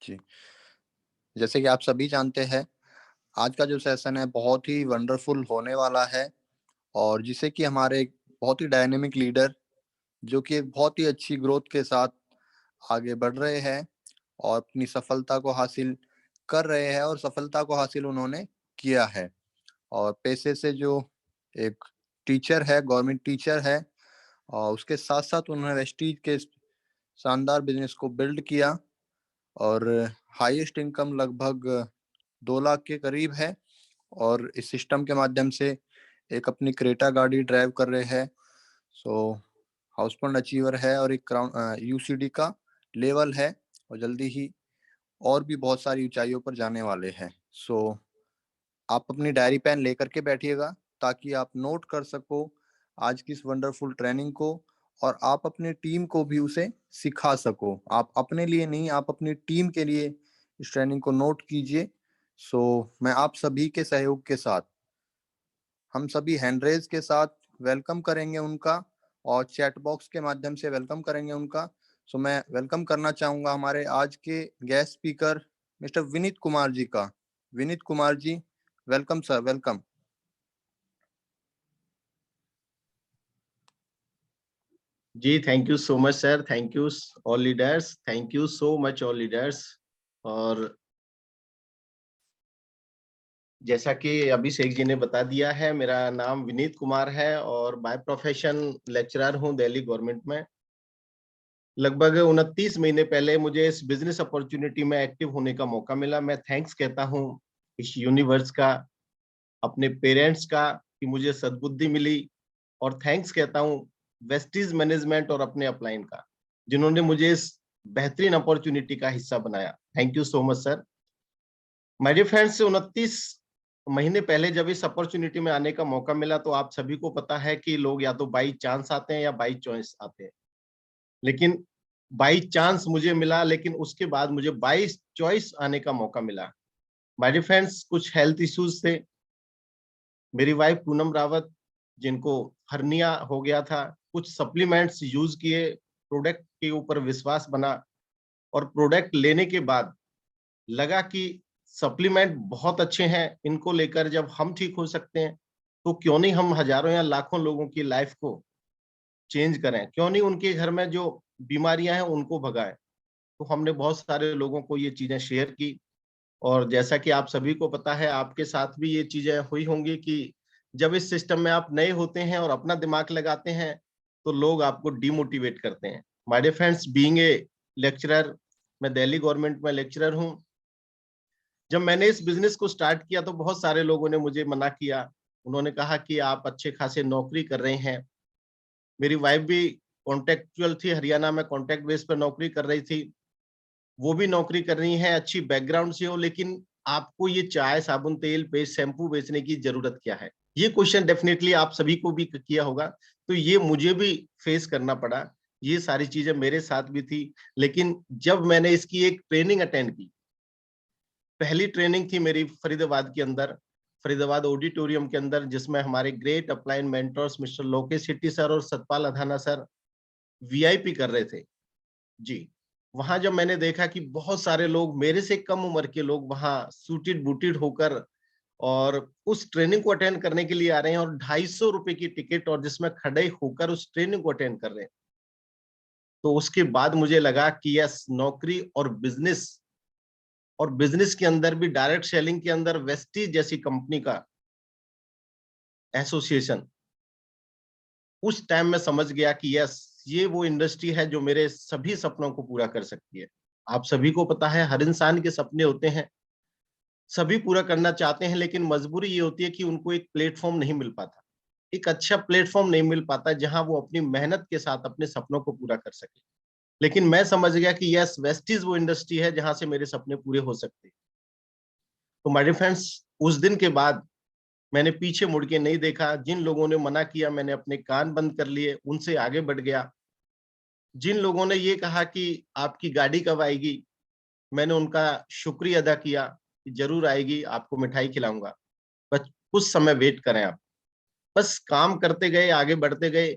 जी, जैसे कि आप सभी जानते हैं, आज का जो सेशन है बहुत ही वंडरफुल होने वाला है और जिसे कि हमारे एक बहुत ही डायनामिक लीडर जो कि एक बहुत ही अच्छी ग्रोथ के साथ आगे बढ़ रहे हैं और अपनी सफलता को हासिल कर रहे हैं और सफलता को हासिल उन्होंने किया है। और पैसे से जो एक टीचर है, गवर्नमेंट टीचर है और उसके साथ-साथ उन्होंने वेस्टीज के शानदार बिज़नेस को बिल्ड किया और हाईएस्ट इनकम लगभग 2 लाख के करीब है और इस सिस्टम के माध्यम से एक अपनी क्रेटा गाड़ी ड्राइव कर रहे हैं। सो हाउसफुल अचीवर है और एक यूसीडी का लेवल है और जल्दी ही और भी बहुत सारी ऊंचाइयों पर जाने वाले हैं। सो आप अपनी डायरी पेन लेकर के बैठिएगा ताकि आप नोट कर सको आज की इस वंडरफुल ट्रेनिंग को और आप अपनी टीम को भी उसे सिखा सको। आप अपने लिए नहीं, आप अपनी टीम के लिए इस ट्रेनिंग को नोट कीजिए। सो मैं आप सभी के सहयोग के साथ, हम सभी हैंड रेज के साथ वेलकम करेंगे उनका और चैट बॉक्स के माध्यम से वेलकम करेंगे उनका। सो मैं वेलकम करना चाहूंगा हमारे आज के guest speaker mister Vineet Kumar ji का। Vineet Kumar ji, welcome sir, welcome. जी, thank you so much sir. Thank you all leaders. Thank you so much all leaders. और जैसा कि अभिषेक जी ने बता दिया है, मेरा नाम विनीत कुमार है और बाय प्रोफेशन लेक्चरर हूं दिल्ली गवर्नमेंट में। लगभग 29 महीने पहले मुझे इस बिजनेस अपॉर्चुनिटी में एक्टिव होने का मौका मिला। मैं थैंक्स कहता हूं इस यूनिवर्स का, अपने पेरेंट्स का कि मुझे सद्बुद्धि मिली, और थैंक्स कहता हूं वेस्टीज मैनेजमेंट और अपने अपलाइन का, जिन्होंने मुझे इस बेहतरीन अपॉर्चुनिटी का हिस्सा बनाया। Thank you so much sir. My dear friends, 29 महीने पहले जब इस अपॉर्चुनिटी में आने का मौका मिला, तो आप सभी को पता है कि लोग या तो बाई चांस आते हैं या बाई चॉइस आते हैं। लेकिन बाई चांस मुझे मिला, लेकिन उसके बाद मुझे बाई चॉइस आने का मौका मिला। माय डियर फ्रेंड्स, कुछ हेल्थ इश्यूज थे। मेरी वाइफ पूनम रावत, जिनको हर्निया हो गया था, कुछ सप्लीमेंट्स यूज किए, प्रोडक्ट के ऊपर विश्वास बना, और प्रोडक्ट लेने के बाद लगा कि सप्लीमेंट बहुत अच्छे हैं, इनको लेकर जब हम ठीक हो सकते हैं तो क्यों नहीं हम हजारों या लाखों लोगों की लाइफ को चेंज करें, क्यों नहीं उनके घर में जो बीमारियां हैं उनको भगाएं। तो हमने बहुत सारे लोगों को ये चीजें शेयर की, और जैसा कि आप सभी को पता है, आपके साथ भी ये चीजें हुई होंगी कि जब इस सिस्टम में आप नए होते हैं और अपना दिमाग लगाते हैं तो लोग आपको डिमोटिवेट करते हैं। My dear friends, being a lecturer, मैं दिल्ली गवर्नमेंट में लेक्चरर हूं। जब मैंने इस बिजनेस को स्टार्ट किया तो बहुत सारे लोगों ने मुझे मना किया। उन्होंने कहा कि आप अच्छे खासे नौकरी कर रहे हैं। मेरी वाइफ भी कॉन्ट्रेक्चुअल थी, हरियाणा में कॉन्ट्रैक्ट बेस पर नौकरी कर रही थी। वो भी नौकरी कर रही है, अच्छी बैकग्राउंड से हो, लेकिन आपको ये चाय, साबुन, तेल, पेस्ट, शैम्पू बेचने की जरूरत क्या है? ये क्वेश्चन डेफिनेटली आप सभी को भी किया होगा। तो ये मुझे भी फेस करना पड़ा। ये सारी चीजें मेरे साथ भी थी। लेकिन जब मैंने इसकी एक ट्रेनिंग अटेंड की, पहली ट्रेनिंग थी मेरी फरीदाबाद के अंदर, फरीदाबाद ऑडिटोरियम के अंदर, जिसमें हमारे great upline mentors mister Lokesh Shetty sir और सतपाल अधाना सर वीआईपी कर रहे थे। जी, वहां जब मैंने देखा कि बहुत सारे लोग, मेरे से कम उम्र के लोग, वहां सूटेड बूटेड होकर और उस ट्रेनिंग को अटेंड करने के लिए आ रहे हैं, और 250 रुपए की टिकट, और जिसमें खड़े होकर उस ट्रेनिंग को अटेंड कर रहे हैं, तो उसके बाद मुझे लगा कि यस, नौकरी और बिजनेस के अंदर भी, डायरेक्ट सेलिंग के अंदर वेस्टीज जैसी कंपनी का एसोसिएशन, उस टाइम में समझ गया कि यस, ये वो इंडस्ट्री है जो मेरे सभी सपनों को पूरा कर सकती है। आप सभी को पता है, हर इंसान के सपने होते हैं, सभी पूरा करना चाहते हैं, लेकिन मजबूरी ये होती है कि उनको एक प्लेटफॉर्म नहीं मिल पाता, एक अच्छा प्लेटफॉर्म नहीं मिल पाता जहां वो अपनी मेहनत के साथ अपने सपनों को पूरा कर सके। लेकिन मैं समझ गया कि यस, वेस्टीज वो इंडस्ट्री है जहां से मेरे सपने पूरे हो सकते हैं। तो माय डियर फ्रेंड्स, उस दिन के बाद मैंने पीछे मुड़ के नहीं देखा। जिन लोगों ने मना किया, मैंने अपने कान बंद कर लिए, उनसे आगे बढ़ गया। जिन लोगों ने ये कहा कि आपकी गाड़ी कब आएगी, मैंने उनका शुक्रिया अदा किया कि जरूर आएगी, आपको मिठाई खिलाऊंगा, बस कुछ समय वेट करें आप। बस काम करते गए, आगे बढ़ते गए।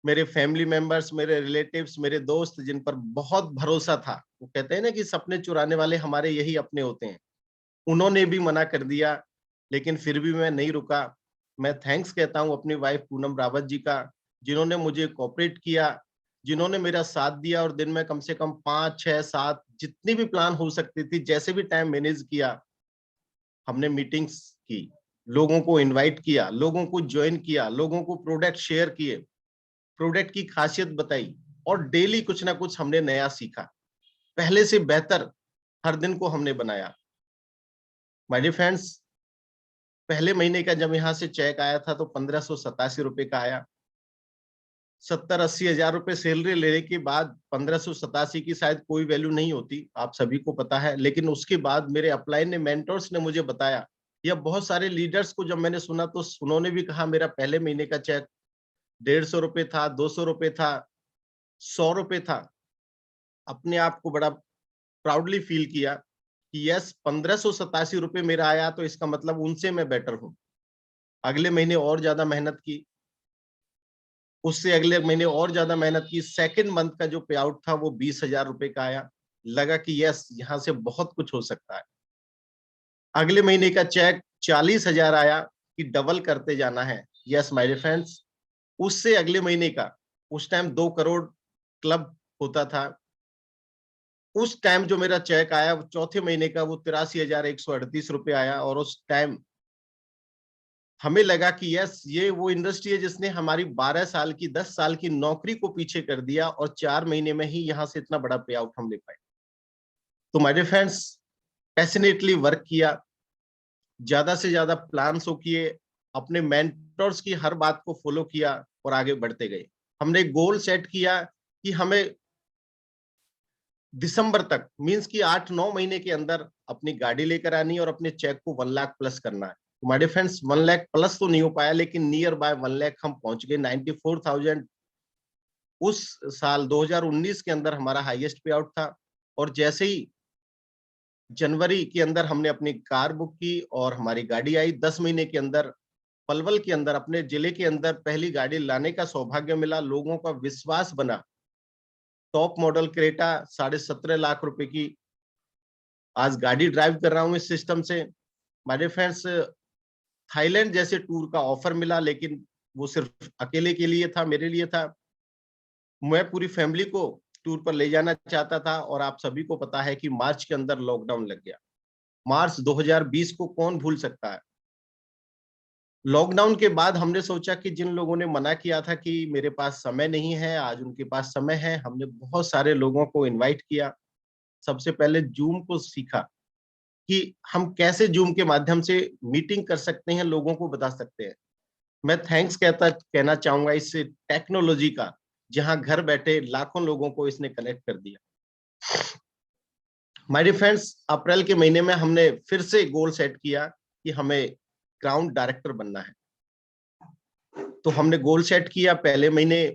मेरे फैमिली मेंबर्स, मेरे रिलेटिव्स, मेरे दोस्त जिन पर बहुत भरोसा था, वो कहते हैं ना कि सपने चुराने वाले हमारे यही अपने होते हैं, उन्होंने भी मना कर दिया, लेकिन फिर भी मैं नहीं रुका। मैं थैंक्स कहता हूँ अपनी वाइफ पूनम रावत जी का, जिन्होंने मुझे कोऑपरेट किया, जिन्होंने मेरा साथ दिया और दिन में कम से कम 5, 6, 7 जितनी भी प्लान हो सकती थी, जैसे भी टाइम मैनेज किया, हमने मीटिंग्स की, लोगों को इनवाइट किया, लोगों को जॉइन किया, लोगों को प्रोडक्ट शेयर किए, प्रोडक्ट की खासियत बताई और डेली कुछ ना कुछ हमने नया सीखा। पहले से बेहतर हर दिन को हमने बनाया। माय डियर फ्रेंड्स, पहले महीने का जब यहाँ से चेक आया था तो 1587 रुपए का आया। 70-80 हजार रुपए सैलरी लेने के बाद 1587 की शायद कोई वैल्यू नहीं होती, आप सभी को पता है। लेकिन उसके बाद मेरे अपलाइन ने, मेंटर्स ने मुझे बताया, या बहुत सारे लीडर्स को जब मैंने सुना तो उन्होंने भी कहा मेरा पहले महीने का चेक 150 रुपए था, 200 रुपए था, 100 रुपए था। अपने आप को बड़ा प्राउडली फील किया कि यस, 1587 रुपए मेरा आया तो इसका मतलब उनसे मैं बेटर हूँ। अगले महीने और ज्यादा मेहनत की, उससे अगले महीने और ज्यादा मेहनत की। सेकंड मंथ का जो पे आउट था वो 20,000 रुपए का आया। लगा कि यस, यहाँ से बहुत कुछ हो सकता है। अगले महीने का चेक 40,000 आया कि डबल करते जाना है। यस माय डियर फ्रेंड्स, उससे अगले महीने का, उस टाइम 2 करोड़ क्लब होता था। उस टाइम जो मेरा चेक आया वो चौथे महीने का, वो 83,138 रुपए आया। और उस टाइम हमें लगा कि यस, ये वो इंडस्ट्री है जिसने हमारी 12 साल की, 10 साल की नौकरी को पीछे कर दिया और 4 महीने में ही यहाँ से इतना बड़ा पे आउट हम ले पाए। तो my dear friends, passionately work किया, ज्यादा से ज्यादा प्लान्स किए, अपने मेंटर्स की हर बात को फॉलो किया और आगे बढ़ते गए। हमने गोल सेट किया कि हमें दिसंबर तक, मींस कि 8-9 महीने के अंदर अपनी गाड़ी लेकर आनी है और अपने चेक को 1 लाख प्लस करना है। तो my dear friends, 1 lakh plus तो नहीं हो पाया, लेकिन नियर बाय 1 लाख हम पहुंच गए। 94,000 उस साल 2019 के अंदर हमारा हाईएस्ट पे आउट था। और जैसे ही जनवरी के अंदर हमने अपनी कार बुक की और हमारी गाड़ी आई, 10 महीने के अंदर पलवल के अंदर, अपने जिले के अंदर पहली गाड़ी लाने का सौभाग्य मिला, लोगों का विश्वास बना। टॉप मॉडल क्रेटा 17.5 लाख रुपए की आज गाड़ी ड्राइव कर रहा हूँ इस सिस्टम से। माय डियर फ्रेंड्स, थाईलैंड जैसे टूर का ऑफर मिला, लेकिन वो सिर्फ अकेले के लिए था, मेरे लिए था। मैं पूरी फैमिली को टूर पर ले जाना चाहता था और आप सभी को पता है कि मार्च के अंदर लॉकडाउन लग गया। मार्च 2020 को कौन भूल सकता है। लॉकडाउन के बाद हमने सोचा कि जिन लोगों ने मना किया था कि मेरे पास समय नहीं है, आज उनके पास समय है। हमने बहुत सारे लोगों को इनवाइट किया। सबसे पहले जूम को सीखा कि हम कैसे जूम के माध्यम से मीटिंग कर सकते हैं, लोगों को बता सकते हैं। मैं थैंक्स कहना चाहूंगा इस टेक्नोलॉजी का, जहां घर बैठे लाखों लोगों को इसने कनेक्ट कर दिया। माय डियर फ्रेंड्स, अप्रैल के महीने में हमने फिर से गोल सेट किया कि हमें ग्राउंड डायरेक्टर बनना है। तो हमने गोल सेट किया, पहले महीने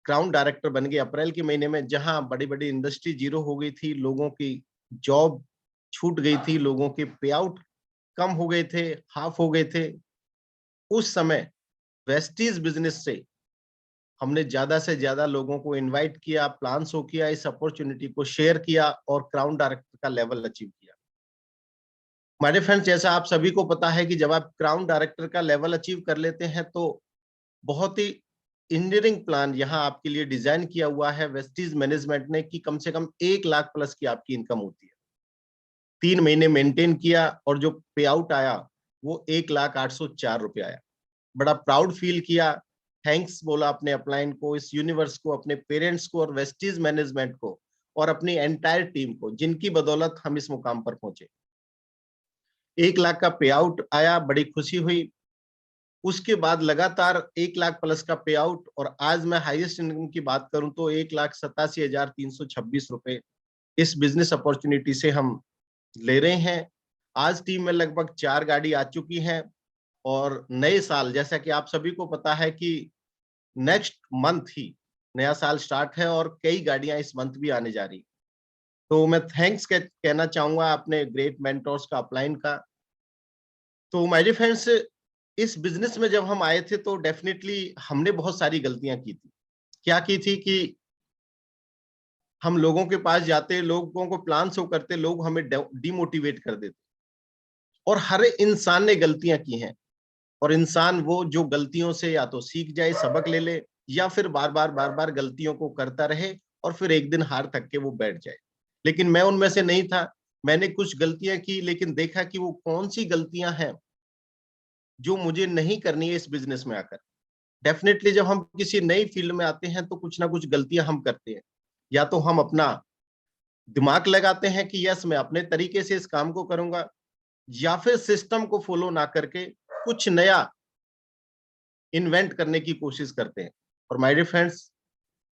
ग्राउंड डायरेक्टर बन गए अप्रैल के महीने में, जहां बड़ी बड़ी इंडस्ट्री जीरो हो गई थी, लोगों की जॉब छूट गई थी, लोगों के पे आउट कम हो गए थे, हाफ हो गए थे। उस समय वेस्टीज बिजनेस से हमने ज्यादा से ज्यादा लोगों को इनवाइट किया, प्लान शो किया, इस अपॉर्चुनिटी को शेयर किया और क्राउन डायरेक्टर का लेवल अचीव किया। हमारे फ्रेंड्स, जैसा आप सभी को पता है कि जब आप क्राउन डायरेक्टर का लेवल अचीव कर लेते हैं तो बहुत ही इंजीनियरिंग प्लान यहाँ आपके लिए डिजाइन किया हुआ है वेस्टीज मैनेजमेंट ने कि कम से कम 1 लाख प्लस की आपकी इनकम होती है। 3 महीने मेंटेन किया और जो पे आउट आया वो 1,08,04 रुपए आया। बड़ा प्राउड फील किया, थैंक्स बोला अपने अपलाइन को, इस यूनिवर्स को, अपने पेरेंट्स को और वेस्टीज मैनेजमेंट को और अपनी एंटायर टीम को, जिनकी बदौलत हम इस मुकाम पर पहुंचे। 1 लाख का पे आउट आया, बड़ी खुशी हुई। उसके बाद लगातार 1 लाख प्लस का पे आउट, और आज मैं हाईएस्ट इनकम की बात करूं तो 1,87,326 रुपए इस बिजनेस अपॉर्चुनिटी से हम ले रहे हैं। आज टीम में लगभग 4 गाड़ी आ चुकी हैं और नए साल, जैसा कि आप सभी को पता है कि नेक्स्ट मंथ ही नया साल स्टार्ट है और कई गाड़ियां इस मंथ भी आने जा रही। तो मैं थैंक्स कहना चाहूंगा अपने ग्रेट मेंटोर्स का, अपलाइन का। तो माय डियर फ्रेंड्स, इस बिजनेस में जब हम आए थे तो डेफिनेटली हमने बहुत सारी गलतियां की थी। क्या की थी कि हम लोगों के पास जाते, लोगों को प्लान शो करते, लोग हमें डिमोटिवेट कर देते। और हर इंसान ने गलतियां की हैं, और इंसान वो जो गलतियों से या तो सीख जाए, सबक ले ले, या फिर बार बार गलतियों को करता रहे और फिर एक दिन हार थक के वो बैठ जाए। लेकिन मैं उनमें से नहीं था। मैंने कुछ गलतियां की, लेकिन देखा कि वो कौन सी गलतियां हैं जो मुझे नहीं करनी है इस बिजनेस में आकर। डेफिनेटली जब हम किसी नई फील्ड में आते हैं तो कुछ ना कुछ गलतियां हम करते हैं। या तो हम अपना दिमाग लगाते हैं कि यस मैं अपने तरीके से इस काम को करूंगा, या फिर सिस्टम को फॉलो ना करके कुछ नया इन्वेंट करने की कोशिश करते हैं। और माय डियर फ्रेंड्स,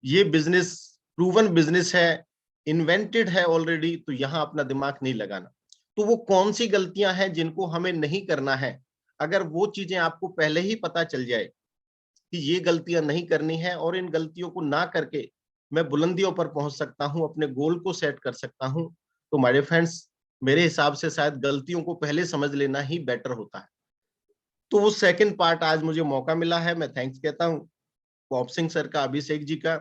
ये बिजनेस प्रूवन बिजनेस है, इन्वेंटेड है ऑलरेडी, तो यहाँ अपना दिमाग नहीं लगाना। तो वो कौन सी गलतियां हैं जिनको हमें नहीं करना है, अगर वो चीजें आपको पहले ही पता चल जाए कि ये गलतियां नहीं करनी है और इन गलतियों को ना करके मैं बुलंदियों पर पहुंच सकता हूं, अपने गोल को सेट कर सकता हूं, तो माय डियर फ्रेंड्स, मेरे हिसाब से शायद गलतियों को पहले समझ लेना ही बेटर होता है। तो वो सेकंड पार्ट आज मुझे मौका मिला है, मैं थैंक्स कहता हूँ पॉप सिंह सर का, अभिषेक जी का,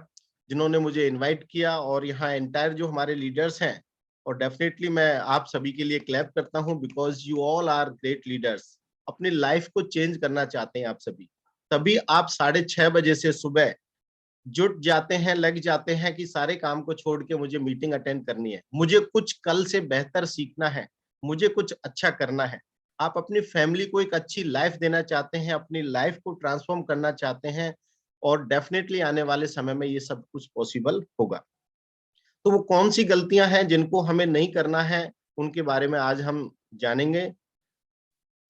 जिन्होंने मुझे इनवाइट किया, और यहाँ एंटायर जो हमारे लीडर्स हैं। और डेफिनेटली मैं आप सभी के लिए क्लैप करता हूँ, because you all are great leaders. अपनी लाइफ को चेंज करना चाहते हैं आप सभी, तभी आप 6:30 बजे से सुबह जुट जाते हैं, लग जाते हैं कि सारे काम को छोड़ के मुझे मीटिंग अटेंड करनी है, मुझे कुछ कल से बेहतर सीखना है, मुझे कुछ अच्छा करना है। आप अपनी फैमिली को एक अच्छी लाइफ देना चाहते हैं, अपनी लाइफ को ट्रांसफॉर्म करना चाहते हैं, और डेफिनेटली आने वाले समय में ये सब कुछ पॉसिबल होगा। तो वो कौन सी गलतियां हैं जिनको हमें नहीं करना है, उनके बारे में आज हम जानेंगे।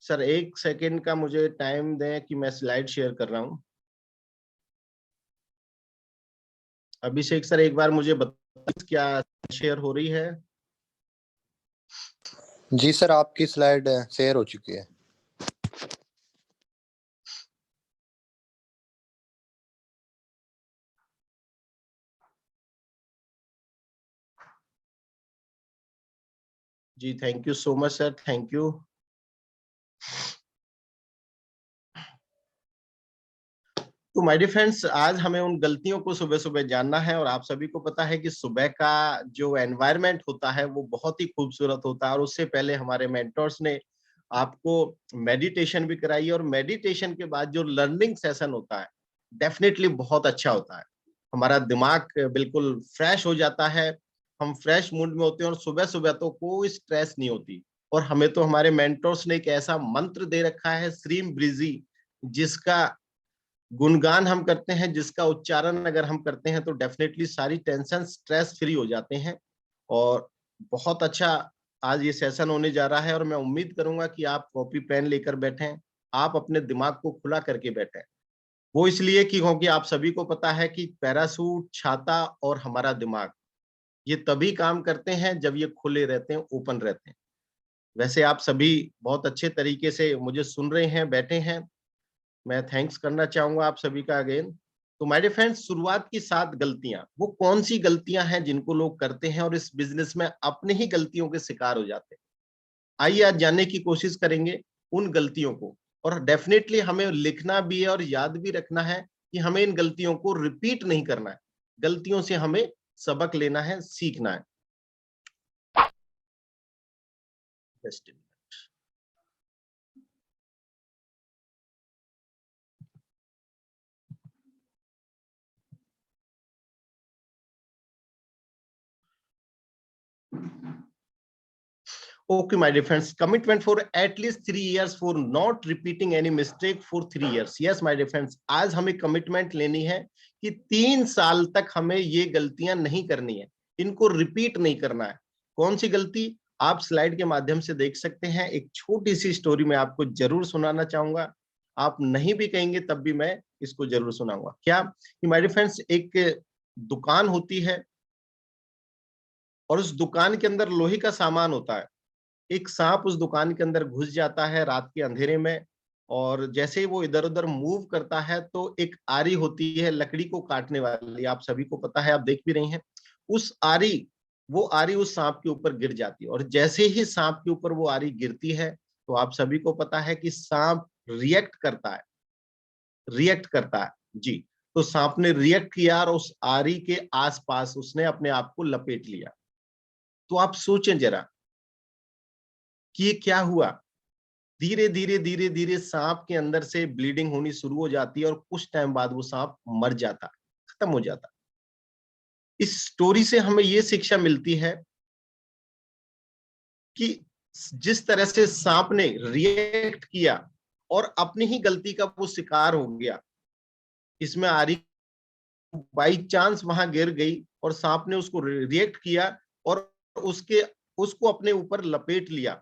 सर 1 सेकेंड का मुझे टाइम दें कि मैं स्लाइड शेयर कर रहा हूँ। अभिषेक सर एक बार मुझे बताइए क्या शेयर हो रही है। जी सर, आपकी स्लाइड शेयर हो चुकी है। जी thank you so much sir, thank you. तो माय डियर फ्रेंड्स, आज हमें उन गलतियों को सुबह सुबह जानना है, और आप सभी को पता है कि सुबह का जो एनवायरनमेंट होता है वो बहुत ही खूबसूरत होता है। और उससे पहले हमारे मेंटर्स ने आपको मेडिटेशन भी कराई, और मेडिटेशन के बाद जो लर्निंग सेशन होता है डेफिनेटली बहुत अच्छा होता है। हमारा दिमाग बिल्कुल फ्रेश हो जाता है, हम फ्रेश मूड में होते हैं, और सुबह सुबह तो कोई स्ट्रेस नहीं होती। और हमें तो हमारे मेंटर्स ने एक ऐसा मंत्र दे रखा है, श्रीम ब्रिजी, जिसका गुणगान हम करते हैं, जिसका उच्चारण अगर हम करते हैं तो डेफिनेटली सारी टेंशन स्ट्रेस फ्री हो जाते हैं। और बहुत अच्छा आज ये सेशन होने जा रहा है, और मैं उम्मीद करूंगा कि आप कॉपी पेन लेकर बैठें, आप अपने दिमाग को खुला करके बैठें। वो इसलिए कि क्योंकि आप सभी को पता है कि पैरासूट, छाता और हमारा दिमाग, ये तभी काम करते हैं जब ये खुले रहते हैं, ओपन रहते हैं। वैसे आप सभी बहुत अच्छे तरीके से मुझे सुन रहे हैं, बैठे हैं, मैं थैंक्स करना चाहूंगा आप सभी का अगेन। तो माय डियर फ्रेंड्स, शुरुआत की 7 गलतियां, वो कौन सी गलतियां हैं जिनको लोग करते हैं और इस बिजनेस में अपने ही गलतियों के शिकार हो जाते हैं। आइए आज जानने की कोशिश करेंगे उन गलतियों को, और डेफिनेटली हमें लिखना भी है और याद भी रखना है कि हमें इन गलतियों को रिपीट नहीं करना है, गलतियों से हमें सबक लेना है, सीखना है। Just a minute. Okay, my dear friends, commitment for at least 3 years for not repeating any mistake for 3 years. Yes, my dear friends, आज हमें कमिटमेंट लेनी है कि 3 साल तक हमें ये गलतियां नहीं करनी है, इनको रिपीट नहीं करना है। कौन सी गलती, आप स्लाइड के माध्यम से देख सकते हैं। एक छोटी सी स्टोरी मैं आपको जरूर सुनाना चाहूंगा, आप नहीं भी कहेंगे तब भी मैं इसको जरूर सुनाऊंगा। क्या कि माय डियर फ्रेंड्स, एक दुकान होती है, और उस दुकान के अंदर लोहे का सामान होता है। एक सांप उस दुकान के अंदर घुस जाता है रात के अंधेरे में, और जैसे ही वो इधर उधर मूव करता है तो एक आरी होती है लकड़ी को काटने वाली, आप सभी को पता है, आप देख भी रही हैं। उस आरी, वो आरी उस सांप के ऊपर गिर जाती है, और जैसे ही सांप के ऊपर वो आरी गिरती है तो आप सभी को पता है कि सांप रिएक्ट करता है, रिएक्ट करता है जी। तो सांप ने रिएक्ट किया और उस आरी के आसपास उसने अपने आप को लपेट लिया। तो आप सोचें जरा कि ये क्या हुआ। धीरे धीरे धीरे धीरे सांप के अंदर से ब्लीडिंग होनी शुरू हो जाती है और कुछ टाइम बाद वो सांप मर जाता, खत्म हो जाता। इस स्टोरी से हमें ये शिक्षा मिलती है कि जिस तरह से सांप ने रिएक्ट किया और अपनी ही गलती का वो शिकार हो गया, इसमें आरी बाई चांस वहां गिर गई और सांप ने उसको रिएक्ट किया और उसके उसको अपने ऊपर लपेट लिया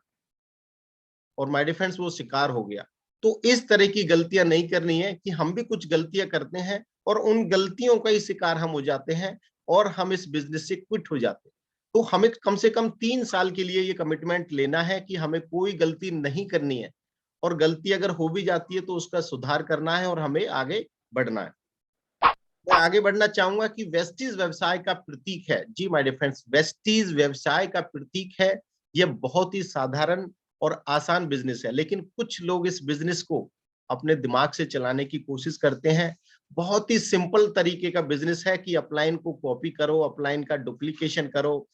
और माय डियर फ्रेंड्स वो शिकार हो गया। तो इस तरह की गलतियां नहीं करनी है कि हम भी कुछ गलतियां करते हैं और उन गलतियों का ही शिकार हम हो जाते हैं और हम इस बिजनेस से क्विट हो जाते हैं। तो हमें कम से कम 3 साल के लिए ये कमिटमेंट लेना है कि हमें कोई गलती नहीं करनी है और गलती अगर हो भी जाती है तो उसका सुधार करना है और हमें आगे बढ़ना है। मैं आगे बढ़ना चाहूंगा कि वेस्टीज व्यवसाय का प्रतीक है। जी माय डियर फ्रेंड्स, वेस्टीज व्यवसाय का प्रतीक है। यह बहुत ही साधारण और आसान बिजनेस है, लेकिन कुछ लोग इस बिजनेस को अपने दिमाग से चलाने की कोशिश करते हैं। बहुत ही सिंपल तरीके का बिजनेस है कि अपलाइन को कॉपी करो, अपलाइन का डुप्लीकेशन करो,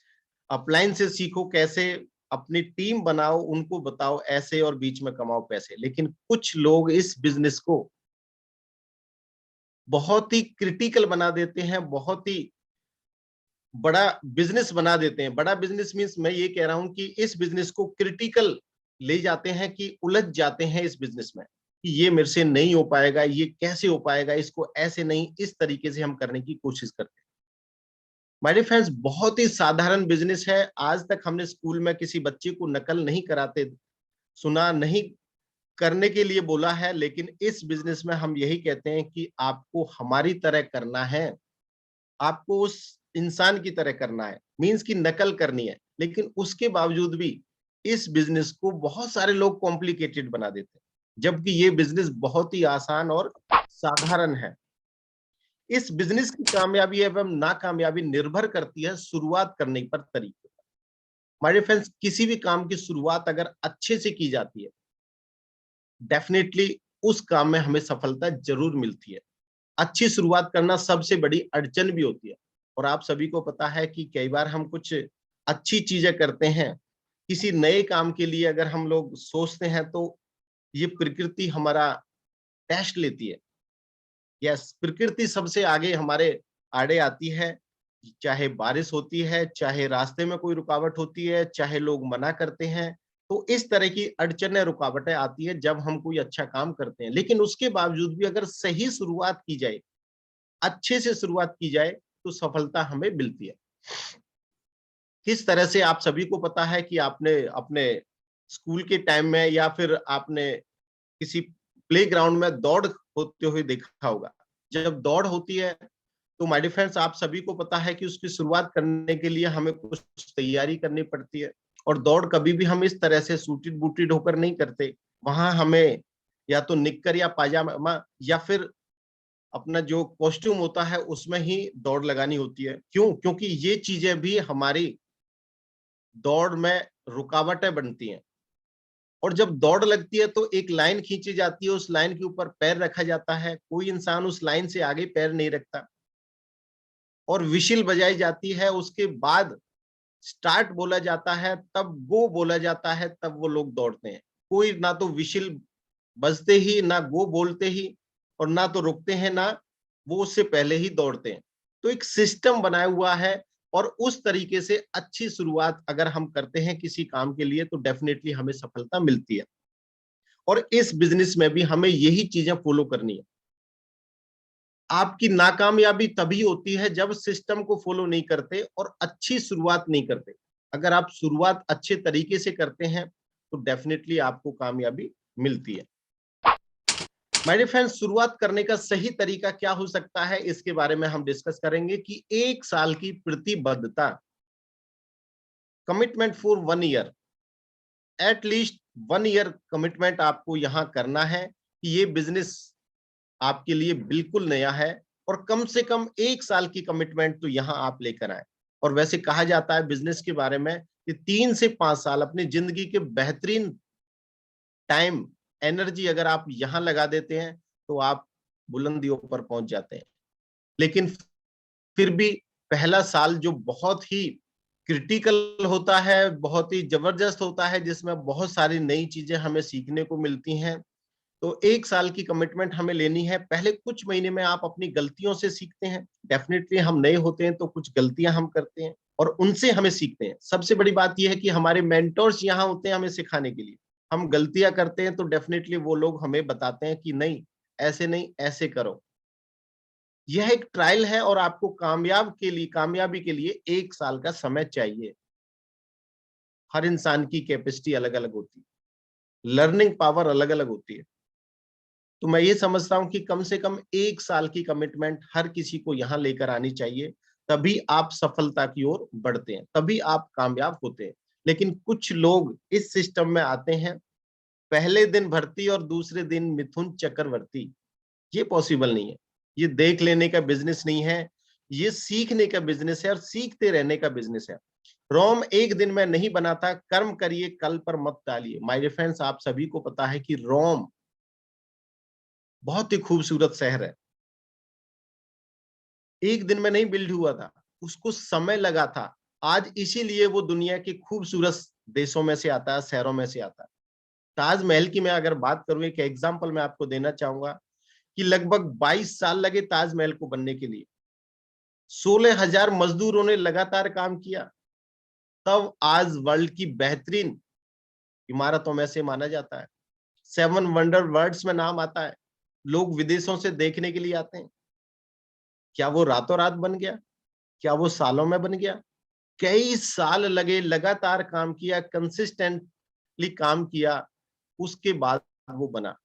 अपलाइन से सीखो कैसे अपनी टीम बनाओ, उनको बताओ ऐसे और बीच में कमाओ पैसे। लेकिन कुछ लोग इस बिजनेस को बहुत ही क्रिटिकल बना देते हैं, बहुत ही बड़ा बिजनेस बना देते हैं। बड़ा बिजनेस मीन्स मैं ये कह रहा हूं कि इस बिजनेस को क्रिटिकल ले जाते हैं कि उलझ जाते हैं इस बिजनेस में कि ये मेरे से नहीं हो पाएगा, ये कैसे हो पाएगा, इसको ऐसे नहीं, इस तरीके से हम करने की कोशिश करते हैं। माय डियर फ्रेंड्स, बहुत ही साधारण बिजनेस है। आज तक हमने स्कूल में किसी बच्चे को नकल नहीं कराते सुना, नहीं करने के लिए बोला है, लेकिन इस बिजनेस में हम यही कहते हैं कि आपको हमारी तरह करना है, आपको उस इंसान की तरह करना है, मीन्स की नकल करनी है। लेकिन उसके बावजूद भी इस बिजनेस को बहुत सारे लोग कॉम्प्लिकेटेड बना देते हैं, जबकि ये बिजनेस बहुत ही आसान और साधारण है। इस बिजनेस की कामयाबी एवं नाकामयाबी निर्भर करती है शुरुआत करने पर तरीके पर। हमारे फ्रेंड्स, किसी भी काम की शुरुआत अगर अच्छे से की जाती है, डेफिनेटली उस काम में हमें सफलता जरूर मिलती है। अच्छी शुरुआत करना सबसे बड़ी अड़चन भी होती है और आप सभी को पता है कि कई बार हम कुछ अच्छी चीजें करते हैं, किसी नए काम के लिए अगर हम लोग सोचते हैं तो ये प्रकृति हमारा टेस्ट लेती है। यस, प्रकृति सबसे आगे हमारे आड़े आती है, चाहे बारिश होती है, चाहे रास्ते में कोई रुकावट होती है, चाहे लोग मना करते हैं। तो इस तरह की अड़चनें, रुकावटें आती है जब हम कोई अच्छा काम करते हैं। लेकिन उसके बावजूद भी अगर सही शुरुआत की जाए, अच्छे से शुरुआत की जाए, तो सफलता हमें मिलती है। किस तरह से आप सभी को पता है कि आपने अपने स्कूल के टाइम में या फिर आपने किसी प्लेग्राउंड में दौड़ होते हुए देखा होगा। जब दौड़ होती है तो माय डियर फ्रेंड्स, आप सभी को पता है कि उसकी शुरुआत करने के लिए हमें कुछ तैयारी करनी पड़ती है और दौड़ कभी भी हम इस तरह से सूटेड बूटेड होकर नहीं करते। वहां हमें या तो निक्कर या पाजामा या फिर अपना जो कॉस्ट्यूम होता है उसमें ही दौड़ लगानी होती है। क्यों? क्योंकि ये चीजें भी हमारी दौड़ में रुकावटें बनती हैं। और जब दौड़ लगती है तो एक लाइन खींची जाती है, उस लाइन के ऊपर पैर रखा जाता है, कोई इंसान उस लाइन से आगे पैर नहीं रखता और विशिल बजाई जाती है। उसके बाद स्टार्ट बोला जाता है, तब गो बोला जाता है, तब वो लोग दौड़ते हैं। कोई ना तो विशिल बजते ही, ना गो बोलते ही और ना तो रुकते हैं, ना वो उससे पहले ही दौड़ते हैं। तो एक सिस्टम बनाया हुआ है और उस तरीके से अच्छी शुरुआत अगर हम करते हैं किसी काम के लिए तो डेफिनेटली हमें सफलता मिलती है। और इस बिजनेस में भी हमें यही चीजें फॉलो करनी है। आपकी नाकामयाबी तभी होती है जब सिस्टम को फॉलो नहीं करते और अच्छी शुरुआत नहीं करते। अगर आप शुरुआत अच्छे तरीके से करते हैं तो डेफिनेटली आपको कामयाबी मिलती है। माय डियर फ्रेंड्स, शुरुआत करने का सही तरीका क्या हो सकता है, इसके बारे में हम डिस्कस करेंगे कि 1 साल की प्रतिबद्धता, commitment for 1 year, at least 1 year commitment आपको यहां करना है कि ये बिजनेस आपके लिए बिल्कुल नया है और कम से कम 1 साल की कमिटमेंट तो यहां आप लेकर आए। और वैसे कहा जाता है बिजनेस के बारे में कि 3 से 5 साल अपनी जिंदगी के बेहतरीन टाइम एनर्जी अगर आप यहाँ लगा देते हैं तो आप बुलंदियों पर पहुंच जाते हैं। लेकिन फिर भी पहला साल जो बहुत ही क्रिटिकल होता है, बहुत ही जबरदस्त होता है, जिसमें बहुत सारी नई चीजें हमें सीखने को मिलती हैं। तो 1 साल की कमिटमेंट हमें लेनी है। पहले कुछ महीने में आप अपनी गलतियों से सीखते हैं। डेफिनेटली हम नए होते हैं तो कुछ गलतियां हम करते हैं और उनसे हमें सीखते हैं। सबसे बड़ी बात यह है कि हमारे मेंटर्स यहाँ होते हैं हमें सिखाने के लिए। हम गलतियां करते हैं तो डेफिनेटली वो लोग हमें बताते हैं कि नहीं, ऐसे करो। यह एक ट्रायल है और आपको कामयाबी के लिए 1 साल का समय चाहिए। हर इंसान की कैपेसिटी अलग-अलग होती है। लर्निंग पावर अलग-अलग होती है। तो मैं ये समझता हूँ कि कम से कम 1 साल की कमिटमेंट हर किसी को यहाँ लेकर आनी चाहिए, तभी आप सफलता की ओर बढ़ते हैं, तभी आप कामयाब होते हैं। लेकिन कुछ लोग इस सिस्टम में आते हैं, पहले दिन भर्ती और दूसरे दिन मिथुन चक्रवर्ती। ये पॉसिबल नहीं है। ये देख लेने का बिज़नेस नहीं है, ये सीखने का बिज़नेस है और सीखते रहने का बिज़नेस है। रोम एक दिन में नहीं बना था, कर्म करिए कल पर मत टालिए। माय डियर फ्रेंड्स, आप सभी को पता है कि रोम बहुत ही खूबसूरत शहर है। एक दिन में नहीं बिल्ड हुआ था, उसको समय लगा था। आज इसीलिए वो दुनिया के खूबसूरत देशों में से आता है, शहरों में से आता है। ताजमहल की मैं अगर बात करूं, एक एग्जांपल मैं आपको देना चाहूंगा कि लगभग 22 साल लगे ताजमहल को बनने के लिए। 16,000 मजदूरों ने लगातार काम किया, तब आज वर्ल्ड की बेहतरीन इमारतों में से माना जाता है। 7 वंडर वर्ल्ड्स में नाम आता है। लोग विदेशों से देखने के लिए आते हैं। क्या वो रातों रात बन गया? क्या वो सालों में बन गया? कई साल लगे, लगातार काम किया, कंसिस्टेंटली काम किया, उसके बाद वो बना।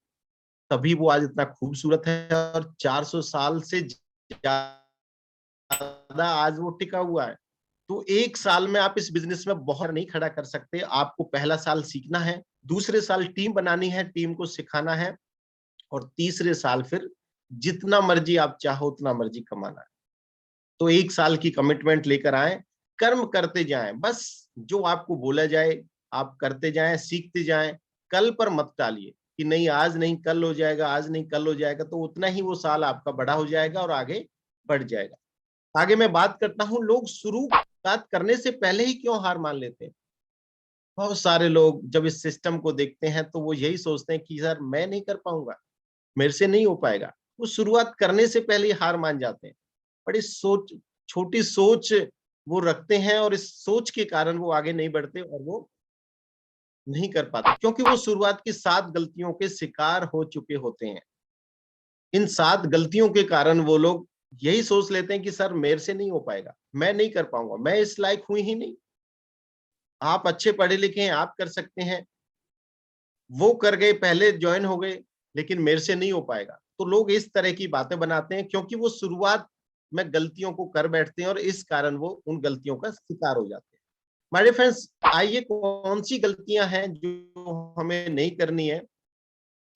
तभी वो आज इतना खूबसूरत है और 400 साल से ज्यादा आज वो टिका हुआ है। तो 1 साल में आप इस बिजनेस में बहुत नहीं खड़ा कर सकते। आपको पहला साल सीखना है, दूसरे साल टीम बनानी है, टीम को सिखाना है और तीसरे साल फिर जितना मर्जी आप चाहो उतना मर्जी कमाना है। तो 1 साल की कमिटमेंट लेकर आए, कर्म करते जाएं। बस जो आपको बोला जाए आप करते जाएं, सीखते जाएं। कल पर मत टालिए कि नहीं आज नहीं कल हो जाएगा, आज नहीं कल हो जाएगा। तो उतना ही वो साल आपका बड़ा हो जाएगा और आगे बढ़ जाएगा। आगे मैं बात करता हूं, लोग शुरुआत करने से पहले ही क्यों हार मान लेते हैं। बहुत सारे लोग जब इस सिस्टम को देखते हैं तो वो यही सोचते हैं कि सर मैं नहीं कर पाऊंगा, मेरे से नहीं हो पाएगा। वो शुरुआत करने से पहले ही हार मान जाते हैं। बड़ी छोटी सोच वो रखते हैं और इस सोच के कारण वो आगे नहीं बढ़ते और वो नहीं कर पाते, क्योंकि वो शुरुआत की 7 गलतियों के शिकार हो चुके होते हैं। इन 7 गलतियों के कारण वो लोग यही सोच लेते हैं कि सर मेरे से नहीं हो पाएगा, मैं नहीं कर पाऊंगा, मैं इस लायक हुई ही नहीं। आप अच्छे पढ़े लिखे हैं, आप कर सकते हैं, वो कर गए, पहले ज्वाइन हो गए, लेकिन मेरे से नहीं हो पाएगा। तो लोग इस तरह की बातें बनाते हैं क्योंकि वो शुरुआत में गलतियों को कर बैठते हैं और इस कारण वो उन गलतियों का शिकार हो जाते हैं। हमारे फ्रेंड्स, आइए कौन सी गलतियां हैं जो हमें नहीं करनी है,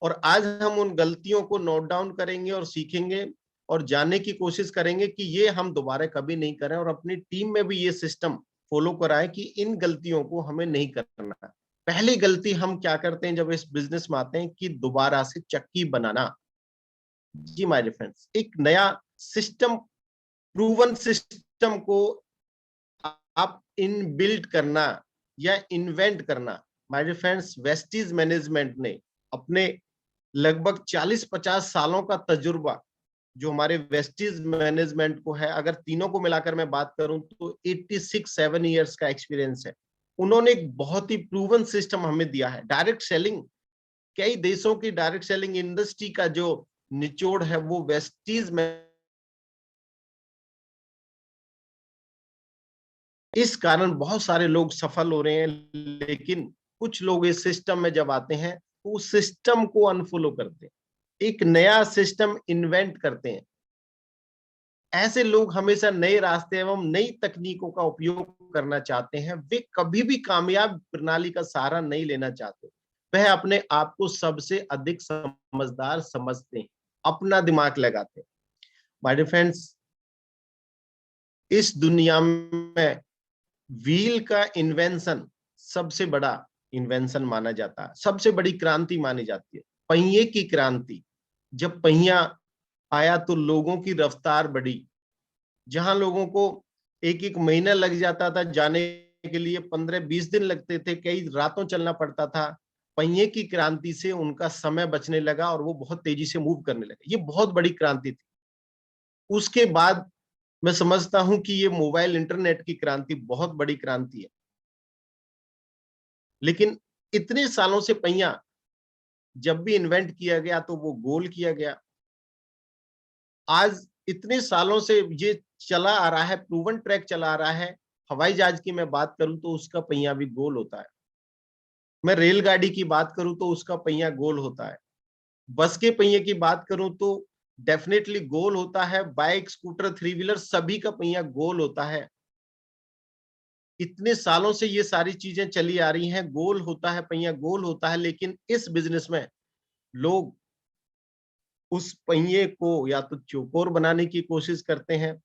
और आज हम उन गलतियों को नोट डाउन करेंगे और सीखेंगे और जानने की कोशिश करेंगे कि ये हम दोबारा कभी नहीं करें और अपनी टीम में भी ये सिस्टम फॉलो कराएं कि इन गलतियों को हमें नहीं करना है। पहली गलती हम क्या करते हैं जब इस बिजनेस में आते हैं कि दोबारा से चक्की बनाना। जी माय फ्रेंड्स, एक नया सिस्टम, प्रूवन सिस्टम को आप इन बिल्ड करना या इन्वेंट करना। माय फ्रेंड्स, वेस्टीज मैनेजमेंट ने अपने लगभग 40-50 सालों का तजुर्बा, जो हमारे वेस्टीज मैनेजमेंट को है, अगर तीनों को मिलाकर मैं बात करूं तो 86-7 इयर्स का एक्सपीरियंस है। उन्होंने एक बहुत ही प्रूवन सिस्टम हमें दिया है। डायरेक्ट सेलिंग, कई देशों की डायरेक्ट सेलिंग इंडस्ट्री का जो निचोड़ है वो वेस्टीज में। इस कारण बहुत सारे लोग सफल हो रहे हैं, लेकिन कुछ लोग इस सिस्टम में जब आते हैं तो उस सिस्टम को अनफॉलो करते हैं, एक नया सिस्टम इन्वेंट करते हैं। ऐसे लोग हमेशा नए रास्ते एवं नई तकनीकों का उपयोग करना चाहते हैं। वे कभी भी कामयाब प्रणाली का सहारा नहीं लेना चाहते। वह अपने आप को सबसे अधिक समझदार समझते हैं, अपना दिमाग लगाते हैं। माय डियर फ्रेंड्स, इस दुनिया में व्हील का इन्वेंशन सबसे बड़ा इन्वेंशन माना जाता है, सबसे बड़ी क्रांति मानी जाती है। पहिए की क्रांति। जब पहिया आया तो लोगों की रफ्तार बढ़ी। जहां लोगों को एक एक महीना लग जाता था जाने के लिए, 15-20 दिन लगते थे, कई रातों चलना पड़ता था, पहिए की क्रांति से उनका समय बचने लगा और वो बहुत तेजी से मूव करने लगे। ये बहुत बड़ी क्रांति थी। उसके बाद मैं समझता हूं कि ये मोबाइल इंटरनेट की क्रांति बहुत बड़ी क्रांति है। लेकिन इतने सालों से पहिया जब भी इन्वेंट किया गया तो वो गोल किया गया। आज इतने सालों से ये चला आ रहा है, प्रूवन ट्रैक चला आ रहा है। हवाई जहाज की मैं बात करूं तो उसका पहिया भी गोल होता है। मैं रेलगाड़ी की बात करूं तो उसका पहिया गोल होता है। बस के पहिए की बात करूं तो डेफिनेटली गोल होता है। बाइक, स्कूटर, थ्री व्हीलर सभी का पहिया गोल होता है। इतने सालों से ये सारी चीजें चली आ रही हैं, गोल होता है, पहिया गोल होता है। लेकिन इस बिजनेस में लोग उस पहिए को या तो चौकोर बनाने की कोशिश करते हैं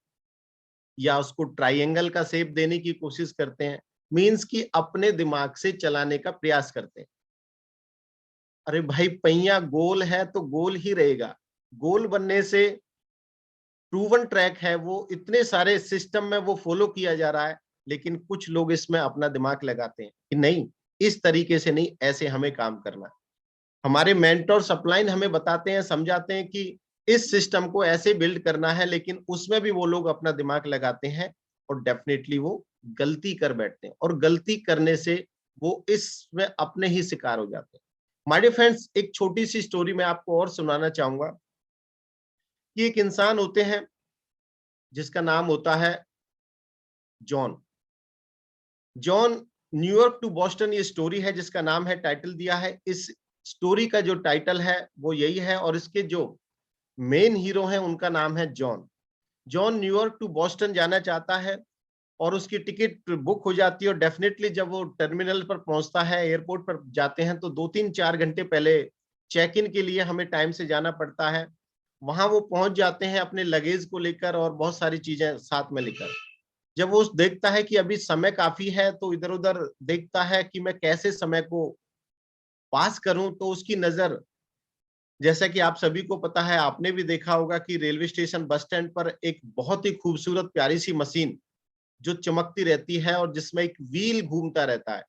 या उसको ट्राइंगल का शेप देने की कोशिश करते हैं। मीन्स कि अपने दिमाग से चलाने का प्रयास करते हैं। अरे भाई, पहिया गोल है तो गोल ही रहेगा। गोल बनने से प्रूवन ट्रैक है, वो इतने सारे सिस्टम में वो फॉलो किया जा रहा है। लेकिन कुछ लोग इसमें अपना दिमाग लगाते हैं कि नहीं, इस तरीके से नहीं, ऐसे हमें काम करना है। हमारे मेंटोर्स अपलाइन हमें बताते हैं, समझाते हैं कि इस सिस्टम को ऐसे बिल्ड करना है, लेकिन उसमें भी वो लोग अपना दिमाग लगाते हैं और डेफिनेटली वो गलती कर बैठते हैं और गलती करने से वो इसमें अपने ही शिकार हो जाते हैं। माय डियर फ्रेंड्स, एक छोटी सी स्टोरी मैं आपको और सुनाना चाहूंगा कि एक इंसान होते हैं जिसका नाम होता है John. John, New York to Boston ये स्टोरी है जिसका नाम है, टाइटल दिया है। इस स्टोरी का जो टाइटल है वो यही है और इसके जो मेन हीरो हैं उनका नाम है John. John New York to Boston जाना चाहता है और उसकी टिकट बुक हो जाती है और डेफिनेटली जब वो टर्मिनल पर पहुंचता है, एयरपोर्ट पर जाते हैं, तो 2-3-4 घंटे पहले चेक इन के लिए हमें टाइम से जाना पड़ता है। वहां वो पहुंच जाते हैं अपने लगेज को लेकर और बहुत सारी चीजें साथ में लेकर। जब वो देखता है कि अभी समय काफी है तो इधर उधर देखता है कि मैं कैसे समय को पास करूं, तो उसकी नजर, जैसा कि आप सभी को पता है, आपने भी देखा होगा कि रेलवे स्टेशन, बस स्टैंड पर एक बहुत ही खूबसूरत प्यारी सी मशीन जो चमकती रहती है और जिसमें एक व्हील घूमता रहता है,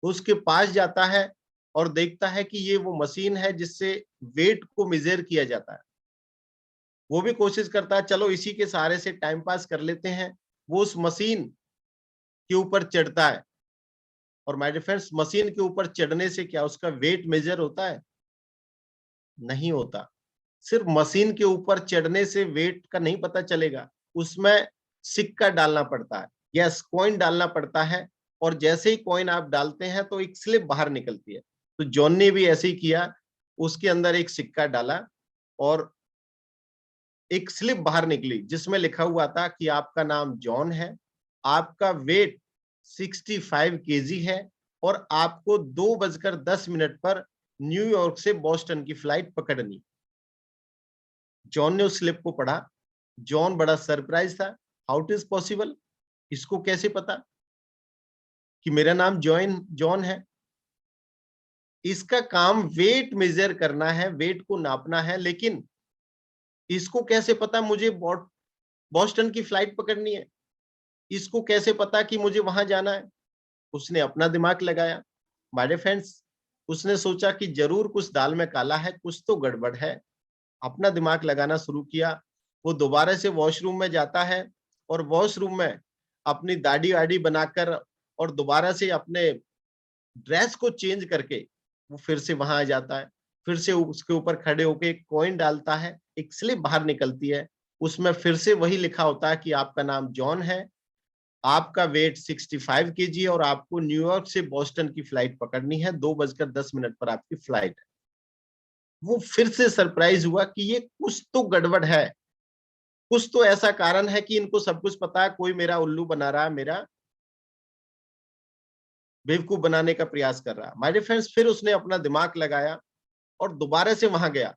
उसके पास जाता है और देखता है कि ये वो मशीन है जिससे वेट को मेजर किया जाता है। वो भी कोशिश करता है चलो इसी के सहारे से टाइम पास कर लेते हैं। वो उस मशीन के ऊपर चढ़ता है और माय डियर फ्रेंड्स, मशीन के ऊपर चढ़ने से क्या उसका वेट मेजर होता है? नहीं होता। सिर्फ मशीन के ऊपर चढ़ने से वेट का नहीं पता चलेगा, उसमें सिक्का डालना पड़ता है, यस, कॉइन डालना पड़ता है। और जैसे ही कॉइन आप डालते हैं तो एक स्लिप बाहर निकलती है। तो जॉन ने भी ऐसे ही किया, उसके अंदर एक सिक्का डाला और एक स्लिप बाहर निकली जिसमें लिखा हुआ था कि आपका नाम जॉन है, आपका वेट 65 kg है और आपको 2:10 पर न्यूयॉर्क से बॉस्टन की फ्लाइट पकड़नी। जॉन ने उस स्लिप को पढ़ा। जॉन बड़ा सरप्राइज था, हाउ इट इज पॉसिबल, इसको कैसे पता कि मेरा नाम जॉन है। इसका काम वेट मेजर करना है, वेट को नापना है, लेकिन इसको कैसे पता मुझे बॉस्टन की फ्लाइट पकड़नी है, इसको कैसे पता कि मुझे वहां जाना है। उसने अपना दिमाग लगाया। माय डियर फ्रेंड्स, उसने सोचा कि जरूर कुछ दाल में काला है, कुछ तो गड़बड़ है। अपना दिमाग लगाना शुरू किया। वो दोबारा से वॉशरूम में जाता है और वॉशरूम में अपनी दाढ़ी वाड़ी बनाकर और दोबारा से अपने ड्रेस को चेंज करके वो फिर से वहां आ जाता है। फिर से उसके ऊपर खड़े होके एक कॉइन डालता है, एक स्लिप बाहर निकलती है, उसमें फिर से वही लिखा होता है कि आपका नाम जॉन है, आपका वेट 65 kg और आपको न्यूयॉर्क से बॉस्टन की फ्लाइट पकड़नी है, 2:10 पर आपकी फ्लाइट है। वो फिर से सरप्राइज हुआ कि ये कुछ तो गड़बड़ है, कुछ तो ऐसा कारण है कि इनको सब कुछ पता है, कोई मेरा उल्लू बना रहा है, मेरा बेवकूफ बनाने का प्रयास कर रहा है। माय डियर फ्रेंड्स, फिर उसने अपना दिमाग लगाया और दोबारा से वहां गया।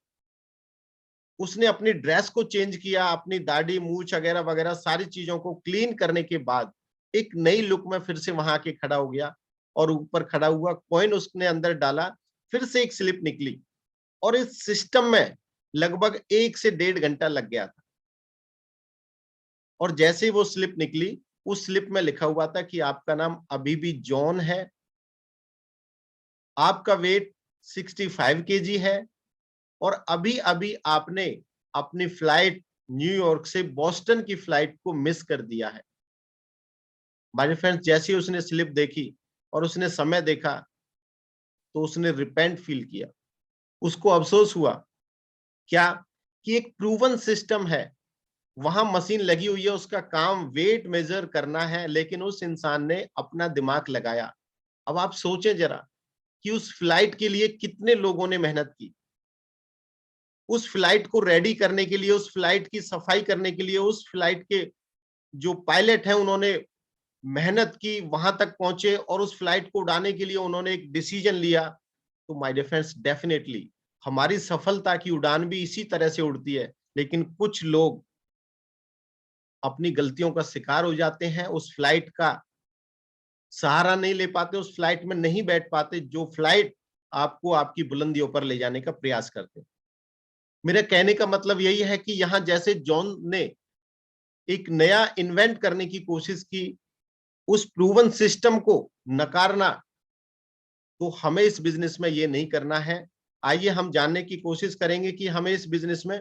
उसने अपनी ड्रेस को चेंज किया, अपनी दाढ़ी, मूछ वगैरह वगैरह सारी चीजों को क्लीन करने के बाद एक नई लुक में फिर से वहां आके खड़ा हो गया और ऊपर खड़ा हुआ, कॉइन उसने अंदर डाला, फिर से एक स्लिप निकली। और इस सिस्टम में लगभग 1 से 1.5 घंटा लग गया था। और जैसे ही वो स्लिप निकली, उस स्लिप में लिखा हुआ था कि आपका नाम अभी भी जॉन है, आपका वेट 65 केजी है और अभी अभी आपने अपनी फ्लाइट न्यूयॉर्क से बॉस्टन की फ्लाइट को मिस कर दिया है। माय फ्रेंड्स, जैसे ही उसने स्लिप देखी और उसने समय देखा तो उसने रिपेंट फील किया। उसको अफसोस हुआ क्या कि एक प्रूवन सिस्टम है, वहां मशीन लगी हुई है, उसका काम वेट मेजर करना है, लेकिन उस इंसान ने अपना दिमाग लगाया। अब आप सोचें जरा कि उस फ्लाइट के लिए कितने लोगों ने मेहनत की, उस फ्लाइट को रेडी करने के लिए, उस फ्लाइट की सफाई करने के लिए, उस फ्लाइट के जो पायलट हैं उन्होंने मेहनत की, वहां तक पहुंचे और उस फ्लाइट को उड़ाने के लिए उन्होंने एक डिसीजन लिया। तो माय डियर फ्रेंड्स, डेफिनेटली हमारी सफलता की उड़ान भी इसी तरह से उड़ती है, लेकिन कुछ लोग अपनी गलतियों का शिकार हो जाते हैं, उस फ्लाइट का सहारा नहीं ले पाते, उस फ्लाइट में नहीं बैठ पाते जो फ्लाइट आपको आपकी बुलंदियों पर ले जाने का प्रयास करते हैं। मेरा कहने का मतलब यही है कि यहां जैसे जॉन ने एक नया इन्वेंट करने की कोशिश की, उस प्रूवन सिस्टम को नकारना, तो हमें इस बिजनेस में ये नहीं करना है। आइए हम जानने की कोशिश करेंगे कि हमें इस बिजनेस में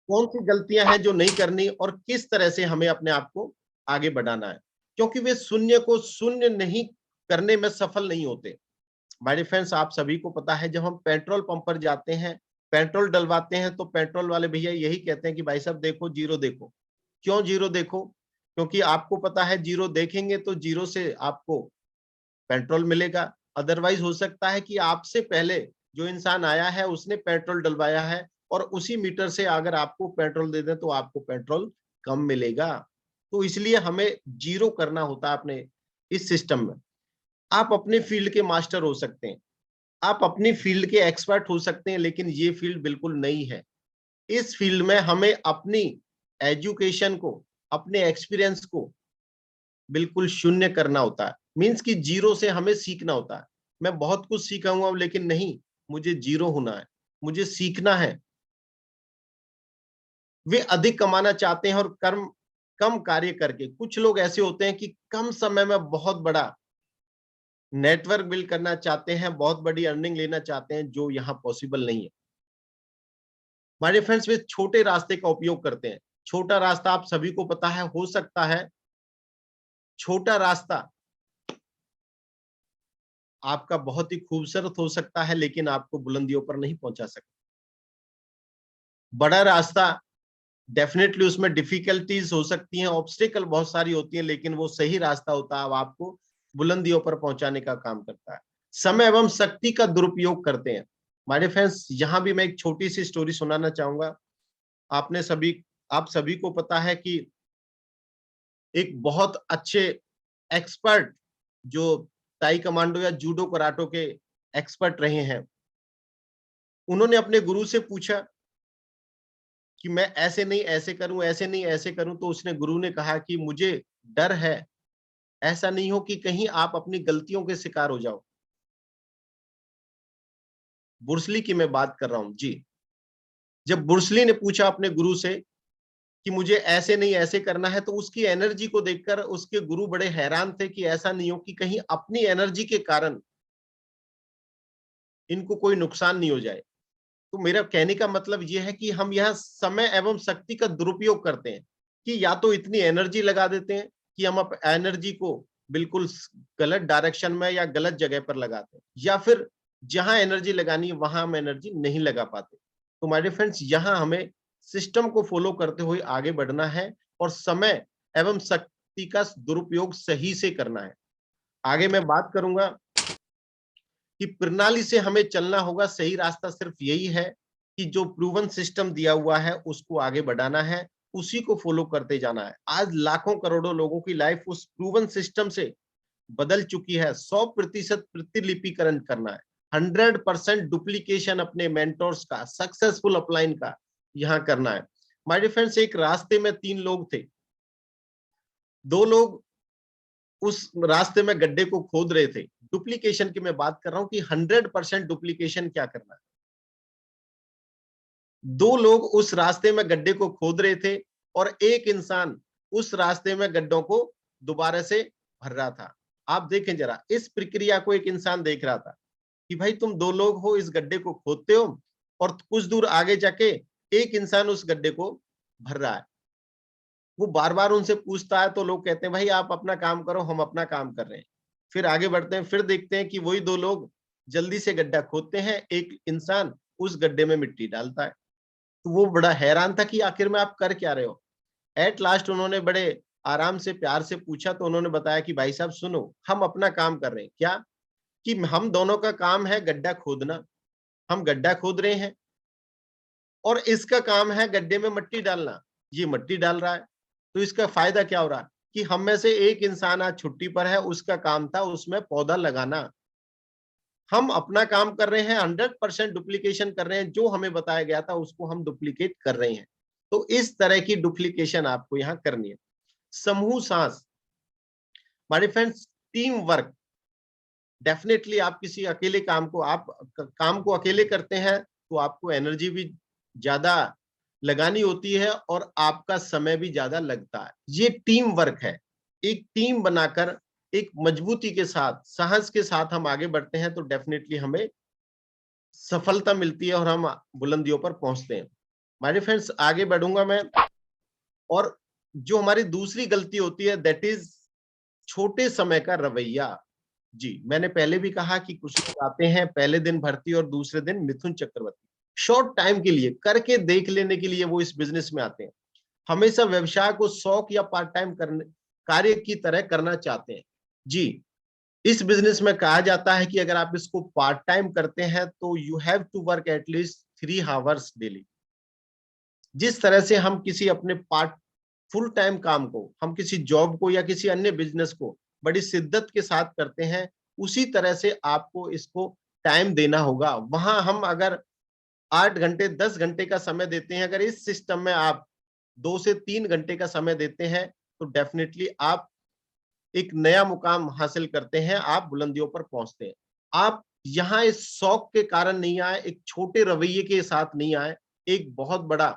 कौन सी गलतियां हैं जो नहीं करनी और किस तरह से हमें अपने आप को आगे बढ़ाना है, क्योंकि वे शून्य को शून्य नहीं करने में सफल नहीं होते। माय फ्रेंड्स, आप सभी को पता है जब हम पेट्रोल पंप पर जाते हैं, पेट्रोल डलवाते हैं, तो पेट्रोल वाले भैया यही कहते हैं कि भाई साहब देखो, जीरो देखो। क्यों जीरो देखो? क्योंकि आपको पता है जीरो देखेंगे तो जीरो से आपको पेट्रोल मिलेगा। अदरवाइज हो सकता है कि आपसे पहले जो इंसान आया है उसने पेट्रोल डलवाया है और उसी मीटर से अगर आपको पेट्रोल दे दें तो आपको पेट्रोल कम मिलेगा। तो इसलिए हमें जीरो करना होता है अपने इस सिस्टम में। आप अपने फील्ड के मास्टर हो सकते हैं, आप अपनी फील्ड के एक्सपर्ट हो सकते हैं, लेकिन ये फील्ड बिल्कुल नई है। इस फील्ड में हमें अपनी एजुकेशन को, अपने एक्सपीरियंस को बिल्कुल शून्य करना होता है। मीन्स कि जीरो से हमें सीखना होता है। मैं बहुत कुछ सीखा हूं लेकिन नहीं, मुझे जीरो होना है, मुझे सीखना है। वे अधिक कमाना चाहते हैं और कर्म कम कार्य करके। कुछ लोग ऐसे होते हैं कि कम समय में बहुत बड़ा नेटवर्क बिल्ड करना चाहते हैं, बहुत बड़ी अर्निंग लेना चाहते हैं, जो यहाँ पॉसिबल नहीं है। हमारे फ्रेंड्स, वे छोटे रास्ते का उपयोग करते हैं। छोटा रास्ता आप सभी को पता है, हो सकता है छोटा रास्ता आपका बहुत ही खूबसूरत हो सकता है, लेकिन आपको बुलंदियों पर नहीं पहुंचा सकता। बड़ा रास्ता डेफिनेटली उसमें डिफिकल्टीज हो सकती हैं, ऑब्स्टिकल बहुत सारी होती हैं, लेकिन वो सही रास्ता होता है, वो आपको बुलंदियों पर पहुंचाने का काम करता है। समय एवं शक्ति का दुरुपयोग करते हैं। हमारे फ्रेंड्स, यहां भी मैं एक छोटी सी स्टोरी सुनाना चाहूंगा। आपने सभी आप सभी को पता है कि एक बहुत अच्छे एक्सपर्ट जो ताई कमांडो या जूडो कराटो के एक्सपर्ट रहे हैं, उन्होंने अपने गुरु से पूछा कि मैं ऐसे नहीं ऐसे करूं, ऐसे नहीं ऐसे करूं। तो उसने गुरु ने कहा कि मुझे डर है, ऐसा नहीं हो कि कहीं आप अपनी गलतियों के शिकार हो जाओ। बुर्सली की मैं बात कर रहा हूं जी। जब बुर्सली ने पूछा अपने गुरु से कि मुझे ऐसे नहीं ऐसे करना है, तो उसकी एनर्जी को देखकर उसके गुरु बड़े हैरान थे कि ऐसा नहीं हो कि कहीं अपनी एनर्जी के कारण इनको कोई नुकसान नहीं हो जाए। तो मेरा कहने का मतलब यह है कि हम यहाँ समय एवं शक्ति का दुरुपयोग करते हैं कि या तो इतनी एनर्जी लगा देते हैं कि हम एनर्जी को बिल्कुल गलत डायरेक्शन में या गलत जगह पर लगाते हैं, या फिर जहां एनर्जी लगानी है वहां हम एनर्जी नहीं लगा पाते। तो माय डियर फ्रेंड्स, यहाँ हमें सिस्टम को फॉलो करते हुए आगे बढ़ना है और समय एवं शक्ति का दुरुपयोग सही से करना है। आगे मैं बात करूंगा कि प्रणाली से हमें चलना होगा। सही रास्ता सिर्फ यही है कि जो प्रूवन सिस्टम दिया हुआ है उसको आगे बढ़ाना है, उसी को फॉलो करते जाना है। आज लाखों करोड़ों लोगों की लाइफ उस प्रूवन सिस्टम से बदल चुकी है। 100% प्रतिलिपिकरण करना है, 100% डुप्लीकेशन अपने मेंटोर्स का, सक्सेसफुल अपलाइन का यहाँ करना है। माय डियर फ्रेंड्स, एक रास्ते में 3 लोग थे। 2 लोग उस रास्ते में गड्ढे को खोद रहे थे। डुप्लीकेशन की मैं बात कर रहा हूं कि 100% डुप्लीकेशन क्या करना है। 2 लोग उस रास्ते में गड्ढे को खोद रहे थे और एक इंसान उस रास्ते में गड्ढों को दोबारा से भर रहा था। आप देखें जरा, इस प्रक्रिया को एक इंसान देख रहा था कि भाई तुम 2 लोग हो, इस गड्ढे को खोदते हो और कुछ दूर आगे जाके एक इंसान उस गड्ढे को भर रहा है। वो बार-बार उनसे पूछता है तो लोग कहते हैं भाई आप अपना काम करो, हम अपना काम कर रहे हैं। फिर आगे बढ़ते हैं, फिर देखते हैं कि वही 2 लोग जल्दी से गड्ढा खोदते हैं, एक इंसान उस गड्ढे में मिट्टी डालता है। तो वो बड़ा हैरान था कि आखिर में आप कर क्या रहे हो? एट लास्ट उन्होंने बड़े आराम से, प्यार से पूछा तो उन्होंने बताया कि भाई साहब सुनो, हम अपना काम कर रहे हैं। क्या? कि हम दोनों का काम है गड्ढा खोदना। हम गड्ढा खोद रहे हैं और इसका काम है गड्ढे में मिट्टी डालना। ये मिट्टी डाल रहा है, तो इसका फायदा क्या हो रहा है कि हम में से एक इंसान आज छुट्टी पर है, उसका काम था उसमें पौधा लगाना। हम अपना काम कर रहे हैं, 100% डुप्लीकेशन कर रहे हैं, जो हमें बताया गया था उसको हम डुप्लीकेट कर रहे हैं। तो इस तरह की डुप्लीकेशन आपको यहाँ करनी है। समूह सास, हमारे फ्रेंड्स, टीम वर्क, डेफिनेटली आप किसी अकेले काम को काम को अकेले करते हैं तो आपको एनर्जी भी ज्यादा लगानी होती है और आपका समय भी ज्यादा लगता है। ये टीम वर्क है। एक टीम बनाकर एक मजबूती के साथ, साहस के साथ हम आगे बढ़ते हैं तो डेफिनेटली हमें सफलता मिलती है और हम बुलंदियों पर पहुंचते हैं। माय डियर फ्रेंड्स, आगे बढ़ूंगा मैं। और जो हमारी दूसरी गलती होती है दैट इज छोटे समय का रवैया। जी, मैंने पहले भी कहा कि कुछ लोग आते हैं पहले दिन भर्ती और दूसरे दिन मिथुन चक्रवर्ती। शॉर्ट टाइम के लिए, करके देख लेने के लिए वो इस बिजनेस में आते हैं। हमेशा व्यवसाय को शौक या पार्ट टाइम करने कार्य की तरह करना चाहते हैं। जी, इस बिजनेस में कहा जाता है कि अगर आप इसको पार्ट टाइम करते हैं तो you have to work at least 3 hours daily. जिस तरह से हम किसी अपने पार्ट फुल टाइम काम को, हम किसी जॉब को या किसी अन्य बिजनेस को बड़ी शिद्दत के साथ करते हैं, उसी तरह से आपको इसको टाइम देना होगा। वहां हम अगर 8 घंटे 10 घंटे का समय देते हैं, अगर इस सिस्टम में आप 2 से 3 घंटे का समय देते हैं तो डेफिनेटली आप एक नया मुकाम हासिल करते हैं, आप बुलंदियों पर पहुंचते हैं। आप यहाँ इस शौक के कारण नहीं आए, एक छोटे रवैये के साथ नहीं आए, एक बहुत बड़ा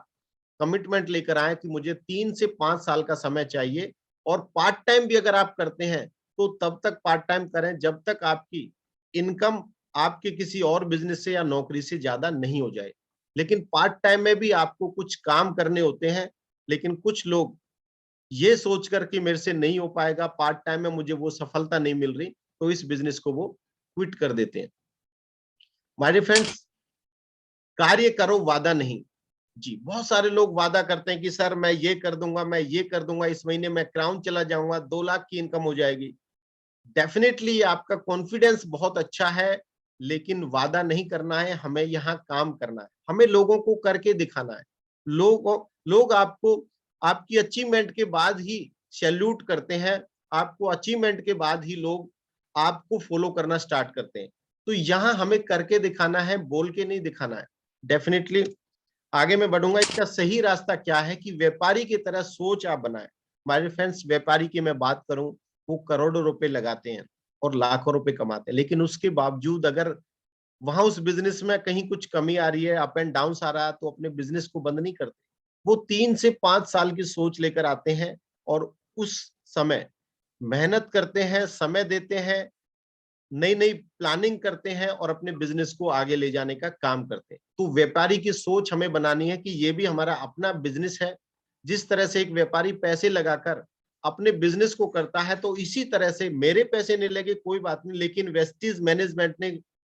कमिटमेंट लेकर आए कि मुझे 3 से 5 साल का समय चाहिए। और पार्ट टाइम भी अगर आप करते हैं तो तब तक पार्ट टाइम करें जब तक आपकी इनकम आपके किसी और बिजनेस से या नौकरी से ज्यादा नहीं हो जाए। लेकिन पार्ट टाइम में भी आपको कुछ काम करने होते हैं। लेकिन कुछ लोग ये सोचकर कि मेरे से नहीं हो पाएगा, पार्ट टाइम में मुझे वो सफलता नहीं मिल रही, तो इस बिजनेस को वो क्विट कर देते हैं। माय डियर फ्रेंड्स, कार्य करो, वादा नहीं। जी, बहुत सारे लोग वादा करते हैं कि सर मैं ये कर दूंगा, मैं ये कर दूंगा, इस महीने मैं क्राउन चला जाऊंगा, 2 लाख की इनकम हो जाएगी। डेफिनेटली आपका कॉन्फिडेंस बहुत अच्छा है, लेकिन वादा नहीं करना है, हमें यहाँ काम करना है, हमें लोगों को करके दिखाना है। लोग आपको आपकी अचीवमेंट के बाद ही सैल्यूट करते हैं, आपको अचीवमेंट के बाद ही लोग आपको फॉलो करना स्टार्ट करते हैं। तो यहाँ हमें करके दिखाना है, बोल के नहीं दिखाना है। डेफिनेटली आगे मैं बढ़ूंगा। इसका सही रास्ता क्या है कि व्यापारी की तरह सोच आप बनाएं। हमारे फ्रेंड्स, व्यापारी की मैं बात करूं, वो करोड़ों रुपए लगाते हैं और लाखों रुपए कमाते हैं, लेकिन उसके बावजूद अगर वहां उस बिजनेस में कहीं कुछ कमी आ रही है, अप एंड डाउन आ रहा है, तो अपने बिजनेस को बंद नहीं करते। वो 3 से 5 साल की सोच लेकर आते हैं और उस समय मेहनत करते हैं, समय देते हैं, नई नई प्लानिंग करते हैं और अपने बिजनेस को आगे ले जाने का काम करते हैं। तो व्यापारी की सोच हमें बनानी है कि ये भी हमारा अपना बिजनेस है। जिस तरह से एक व्यापारी पैसे लगाकर अपने बिजनेस को करता है, तो इसी तरह से मेरे पैसे नहीं लगे कोई बात नहीं, लेकिन वेस्टीज मैनेजमेंट ने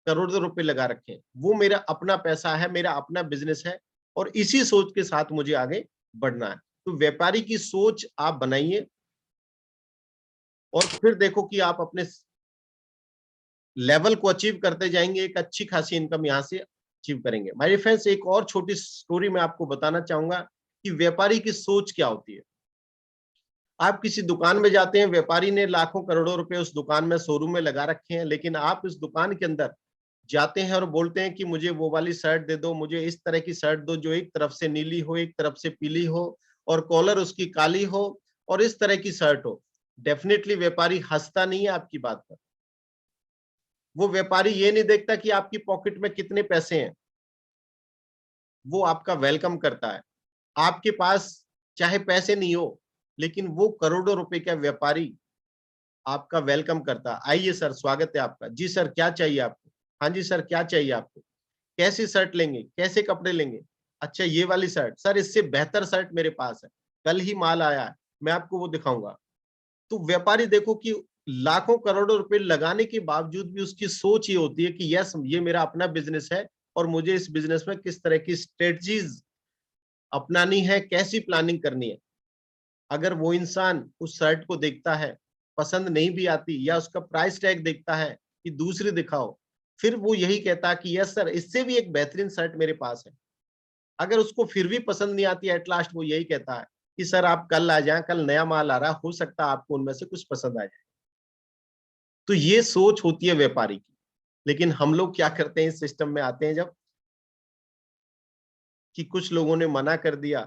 करोड़ों रुपए लगा रखे हैं, वो मेरा अपना पैसा है, मेरा अपना बिजनेस है और इसी सोच के साथ मुझे आगे बढ़ना है। तो व्यापारी की सोच आप बनाइए और फिर देखो कि आप अपने लेवल को अचीव करते जाएंगे, एक अच्छी खासी इनकम यहाँ से अचीव करेंगे। मेरे फ्रेंड्स, एक और छोटी स्टोरी मैं आपको बताना चाहूंगा कि व्यापारी की सोच क्या होती है। आप किसी दुकान में जाते हैं, व्यापारी ने लाखों करोड़ों रुपए उस दुकान में, शोरूम में लगा रखे हैं, लेकिन आप इस दुकान के अंदर जाते हैं और बोलते हैं कि मुझे वो वाली शर्ट दे दो, मुझे इस तरह की शर्ट दो जो एक तरफ से नीली हो, एक तरफ से पीली हो और कॉलर उसकी काली हो और इस तरह की शर्ट हो। डेफिनेटली व्यापारी हंसता नहीं है आपकी बात पर। वो व्यापारी ये नहीं देखता कि आपकी पॉकेट में कितने पैसे हैं, वो आपका वेलकम करता है। आपके पास चाहे पैसे नहीं हो, लेकिन वो करोड़ों रुपए का व्यापारी आपका वेलकम करता है। आइए सर, स्वागत है आपका। जी सर, क्या चाहिए आपको? हाँ जी सर, क्या चाहिए आपको? कैसी शर्ट लेंगे? कैसे कपड़े लेंगे? अच्छा, ये वाली शर्ट सर, इससे बेहतर शर्ट मेरे पास है, कल ही माल आया है, मैं आपको वो दिखाऊंगा। तो व्यापारी देखो कि लाखों करोड़ों रुपए लगाने के बावजूद भी उसकी सोच ये होती है कि यस, ये मेरा अपना बिजनेस है और मुझे इस बिजनेस में किस तरह की स्ट्रेटजीज अपनानी है, कैसी प्लानिंग करनी है। अगर वो इंसान उस शर्ट को देखता है, पसंद नहीं भी आती, या उसका प्राइस टैग देखता है कि दूसरी दिखाओ, फिर वो यही कहता है कि यस सर, इससे भी एक बेहतरीन शर्ट मेरे पास है। अगर उसको फिर भी पसंद नहीं आती, एट लास्ट वो यही कहता है कि सर आप कल आ जाएं, कल नया माल आ रहा है, हो सकता है आपको उनमें से कुछ पसंद आ जाए। तो ये सोच होती है व्यापारी की। लेकिन हम लोग क्या करते हैं, इस सिस्टम में आते हैं जब, कि कुछ लोगों ने मना कर दिया,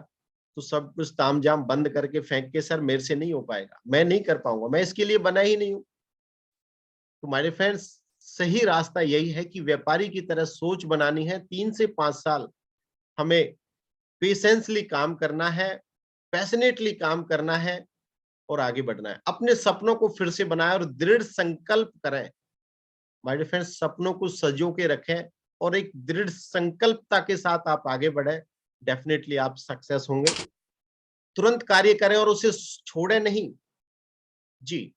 तो सब कुछ तामझाम बंद करके फेंक के, सर मेरे से नहीं हो पाएगा, मैं नहीं कर पाऊंगा, मैं इसके लिए बना ही नहीं हूं। तो हमारे फ्रेंड्स, सही रास्ता यही है कि व्यापारी की तरह सोच बनानी है। 3 से 5 साल हमें पेशेंसली काम करना है, पैशनेटली काम करना है और आगे बढ़ना है। अपने सपनों को फिर से बनाएं और दृढ़ संकल्प करें। माय डियर फ्रेंड्स, सपनों को सजो के रखें और एक दृढ़ संकल्पता के साथ आप आगे बढ़े, डेफिनेटली आप सक्सेस होंगे। तुरंत कार्य करें और उसे छोड़े नहीं। जी,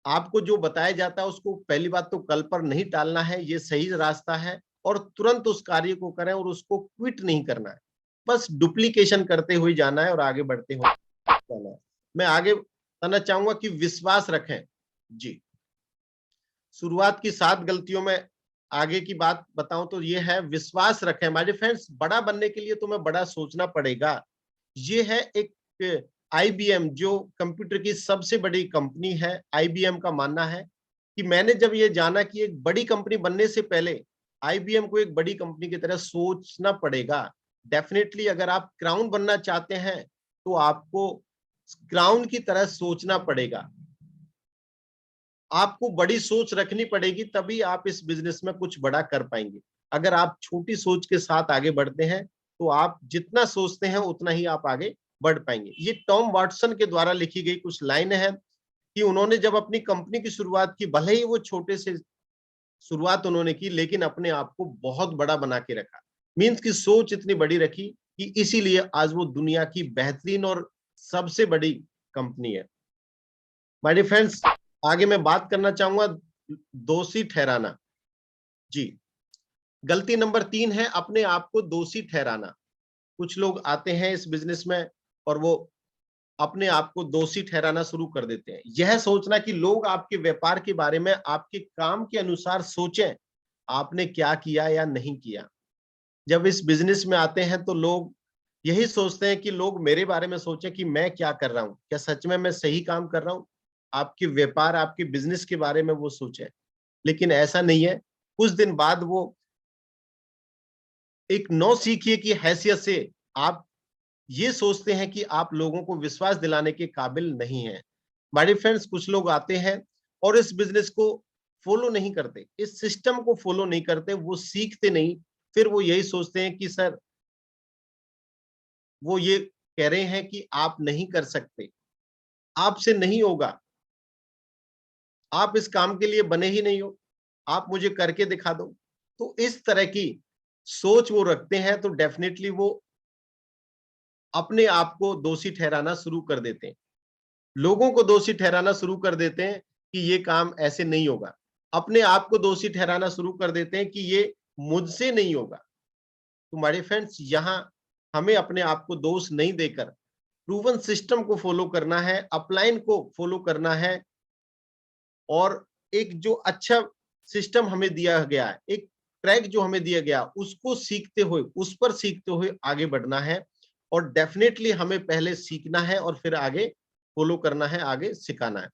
आपको जो बताया जाता है उसको पहली बात तो कल पर नहीं टालना है, ये सही रास्ता है। और तुरंत उस कार्य को करें और उसको क्विट नहीं करना है, बस डुप्लीकेशन करते हुए जाना है और आगे बढ़ते हुए जाना है। मैं आगे बताना चाहूंगा कि विश्वास रखें। जी, शुरुआत की 7 गलतियों में आगे की बात बताऊं तो ये है, विश्वास रखें। हमारे फ्रेंड्स, बड़ा बनने के लिए तुम्हें बड़ा सोचना पड़ेगा। ये है एक आईबीएम, जो कंप्यूटर की सबसे बड़ी कंपनी है, आईबीएम का मानना है कि मैंने जब ये जाना कि एक बड़ी कंपनी बनने से पहले आईबीएम को एक बड़ी कंपनी की तरह सोचना पड़ेगा। डेफिनेटली अगर आप क्राउन बनना चाहते हैं तो आपको क्राउन की तरह सोचना पड़ेगा। आपको बड़ी सोच रखनी पड़ेगी, तभी आप इस बिजनेस में कुछ बड़ा कर पाएंगे। अगर आप छोटी सोच के साथ आगे बढ़ते हैं तो आप जितना सोचते हैं उतना ही आप आगे बढ़ पाएंगे। ये टॉम वॉटसन के द्वारा लिखी गई कुछ लाइनें हैं कि उन्होंने जब अपनी कंपनी की शुरुआत की, भले ही वो छोटे से शुरुआत उन्होंने की, लेकिन अपने आप को बहुत बड़ा बना के रखा। मीन्स की सोच इतनी बड़ी रखी कि इसीलिए आज वो दुनिया की बेहतरीन और सबसे बड़ी कंपनी है। माय डियर फ्रेंड्स, आगे मैं बात करना चाहूंगा दोषी ठहराना। जी, गलती नंबर 3 है अपने आप को दोषी ठहराना। कुछ लोग आते हैं इस बिजनेस में और वो अपने आप को दोषी ठहराना शुरू कर देते हैं। यह सोचना कि लोग आपके व्यापार के बारे में आपके काम के अनुसार सोचें, आपने क्या किया या नहीं किया। जब इस बिजनेस में आते हैं तो लोग यही सोचते हैं कि लोग मेरे बारे में सोचें कि मैं क्या कर रहा हूं, क्या सच में मैं सही काम कर रहा हूं। आपके व्यापार, आपके बिजनेस के बारे में वो सोचें, लेकिन ऐसा नहीं है। कुछ दिन बाद वो एक नौ सीखिए की हैसियत से आप ये सोचते हैं कि आप लोगों को विश्वास दिलाने के काबिल नहीं है। माय डियर फ्रेंड्स, कुछ लोग आते हैं और इस बिजनेस को फॉलो नहीं करते, इस सिस्टम को फॉलो नहीं करते, वो सीखते नहीं। फिर वो यही सोचते हैं कि सर, वो ये कह रहे हैं कि आप नहीं कर सकते, आपसे नहीं होगा, आप इस काम के लिए बने ही नहीं हो, आप मुझे करके दिखा दो। तो इस तरह की सोच वो रखते हैं, तो डेफिनेटली वो अपने आप को दोषी ठहराना शुरू कर देते हैं, लोगों को दोषी ठहराना शुरू कर देते हैं कि ये काम ऐसे नहीं होगा, अपने आप को दोषी ठहराना शुरू कर देते हैं कि ये मुझसे नहीं होगा। तो हमारे फ्रेंड्स, यहाँ हमें अपने आप को दोष नहीं देकर प्रूवन सिस्टम को फॉलो करना है, अपलाइन को फॉलो करना है और एक जो अच्छा सिस्टम हमें दिया गया है, एक ट्रैक जो हमें दिया गया, उसको सीखते हुए, उस पर सीखते हुए आगे बढ़ना है। और डेफिनेटली हमें पहले सीखना है और फिर आगे फॉलो करना है, आगे सिखाना है।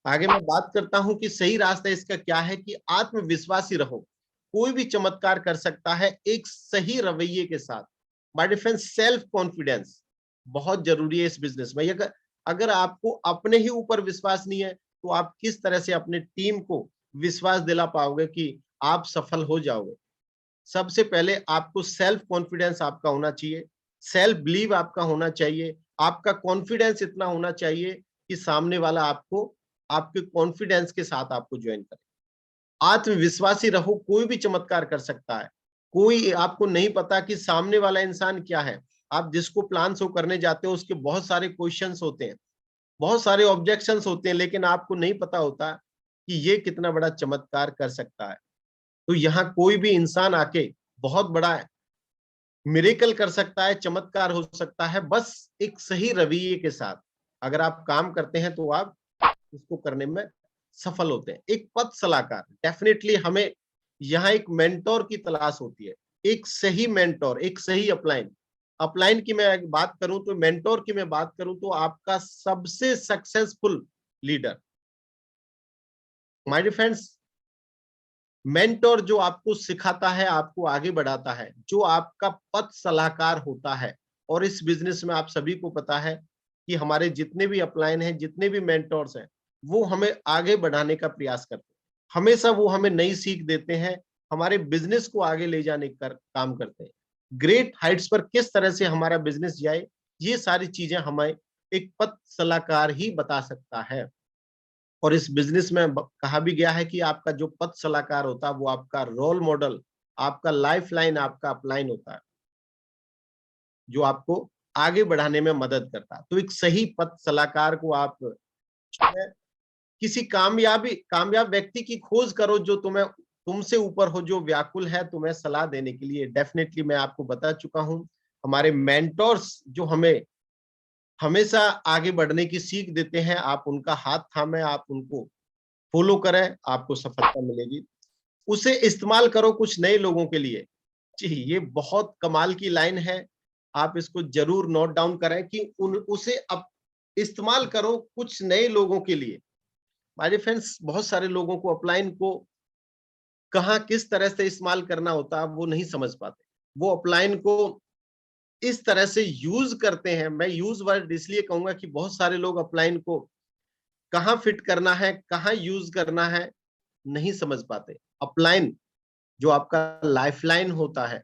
आगे मैं बात करता हूं कि सही रास्ता इसका क्या है, कि आत्मविश्वासी रहो। कोई भी चमत्कार कर सकता है एक सही रवैये के साथ। बाय डिफरेंस, सेल्फ कॉन्फिडेंस बहुत जरूरी है इस बिजनेस में। अगर आपको अपने ही ऊपर विश्वास नहीं है तो आप किस तरह से अपने टीम को विश्वास दिला पाओगे कि आप सफल हो जाओगे। सबसे पहले आपको सेल्फ कॉन्फिडेंस आपका होना चाहिए, सेल्फ बिलीव आपका होना चाहिए, आपका कॉन्फिडेंस इतना होना चाहिए कि सामने वाला आपको आपके कॉन्फिडेंस के साथ आपको ज्वाइन करे। आत्मविश्वासी रहो, कोई भी चमत्कार कर सकता है। कोई आपको नहीं पता कि सामने वाला इंसान क्या है। आप जिसको प्लान शो करने जाते हो उसके बहुत सारे क्वेश्चंस होते हैं, बहुत सारे ऑब्जेक्शंस होते हैं, लेकिन आपको नहीं पता होता कि ये कितना बड़ा चमत्कार कर सकता है। तो यहाँ कोई भी इंसान आके बहुत बड़ा मिरेकल कर सकता है, चमत्कार हो सकता है, बस एक सही रवैये के साथ। अगर आप काम करते हैं तो आप इसको करने में सफल होते हैं। एक पथ सलाहकार, डेफिनेटली हमें यहाँ एक मेंटोर की तलाश होती है। एक सही मेंटोर, एक सही अपलाइन। अपलाइन की मैं बात करूं तो, मेंटोर की मैं बात करूं तो, आपका सबसे successful leader. My dear friends, mentor जो आपको सिखाता है, आपको आगे बढ़ाता है, जो आपका पथ सलाहकार होता है। और इस बिजनेस में आप सभी को पता है कि हमारे जितने भी अपलाइन हैं, जितने भी मेंटोर्स हैं, वो हमें आगे बढ़ाने का प्रयास करते हैं। हमेशा वो हमें नई सीख देते हैं, हमारे बिजनेस को आगे ले जाने का काम करते हैं। ग्रेट हाइट्स पर किस तरह से हमारा बिजनेस जाए, ये सारी चीजें हमें एक पथ सलाहकार ही बता सकता है। और इस बिजनेस में कहा भी गया है कि आपका जो पथ सलाहकार होता है वो आपका रोल मॉडल, आपका लाइफ लाइन, आपका अपलाइन होता है, जो आपको आगे बढ़ाने में मदद करता है। तो एक सही पथ सलाहकार को आप चुनें। किसी कामयाब व्यक्ति की खोज करो जो तुम्हें तुमसे ऊपर हो, जो व्याकुल है तुम्हें सलाह देने के लिए। डेफिनेटली मैं आपको बता चुका हूं, हमारे मेंटोर्स जो हमें हमेशा आगे बढ़ने की सीख देते हैं, आप उनका हाथ थामे, आप उनको फॉलो करें, आपको सफलता मिलेगी। उसे इस्तेमाल करो कुछ नए लोगों के लिए। जी, ये बहुत कमाल की लाइन है। आप इसको जरूर नोट डाउन करें कि उसे अब इस्तेमाल करो कुछ नए लोगों के लिए। माय फ्रेंड्स, बहुत सारे लोगों को अपलाइन को कहाँ किस तरह से इस्तेमाल करना होता है वो नहीं समझ पाते। वो अपलाइन को इस तरह से यूज करते हैं, मैं यूज वर्ड इसलिए कहूंगा कि बहुत सारे लोग अपलाइन को कहाँ फिट करना है, कहाँ यूज करना है, नहीं समझ पाते। अपलाइन जो आपका लाइफलाइन होता है,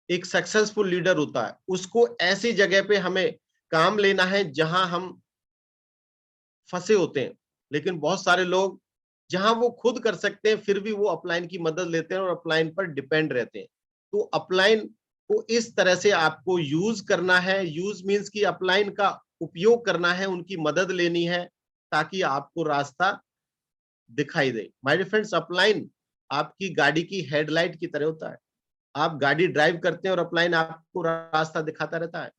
एक सक्सेसफुल लीडर होता है, उसको ऐसी जगह पे हमें काम लेना है जहां हम फंसे होते हैं। लेकिन बहुत सारे लोग जहां वो खुद कर सकते हैं फिर भी वो अपलाइन की मदद लेते हैं और अपलाइन पर डिपेंड रहते हैं। तो अपलाइन को इस तरह से आपको यूज करना है। यूज मीन्स कि अपलाइन का उपयोग करना है, उनकी मदद लेनी है ताकि आपको रास्ता दिखाई दे। माय डियर फ्रेंड्स, अपलाइन आपकी गाड़ी की हेडलाइट की तरह होता है। आप गाड़ी ड्राइव करते हैं और अपलाइन आपको रास्ता दिखाता रहता है।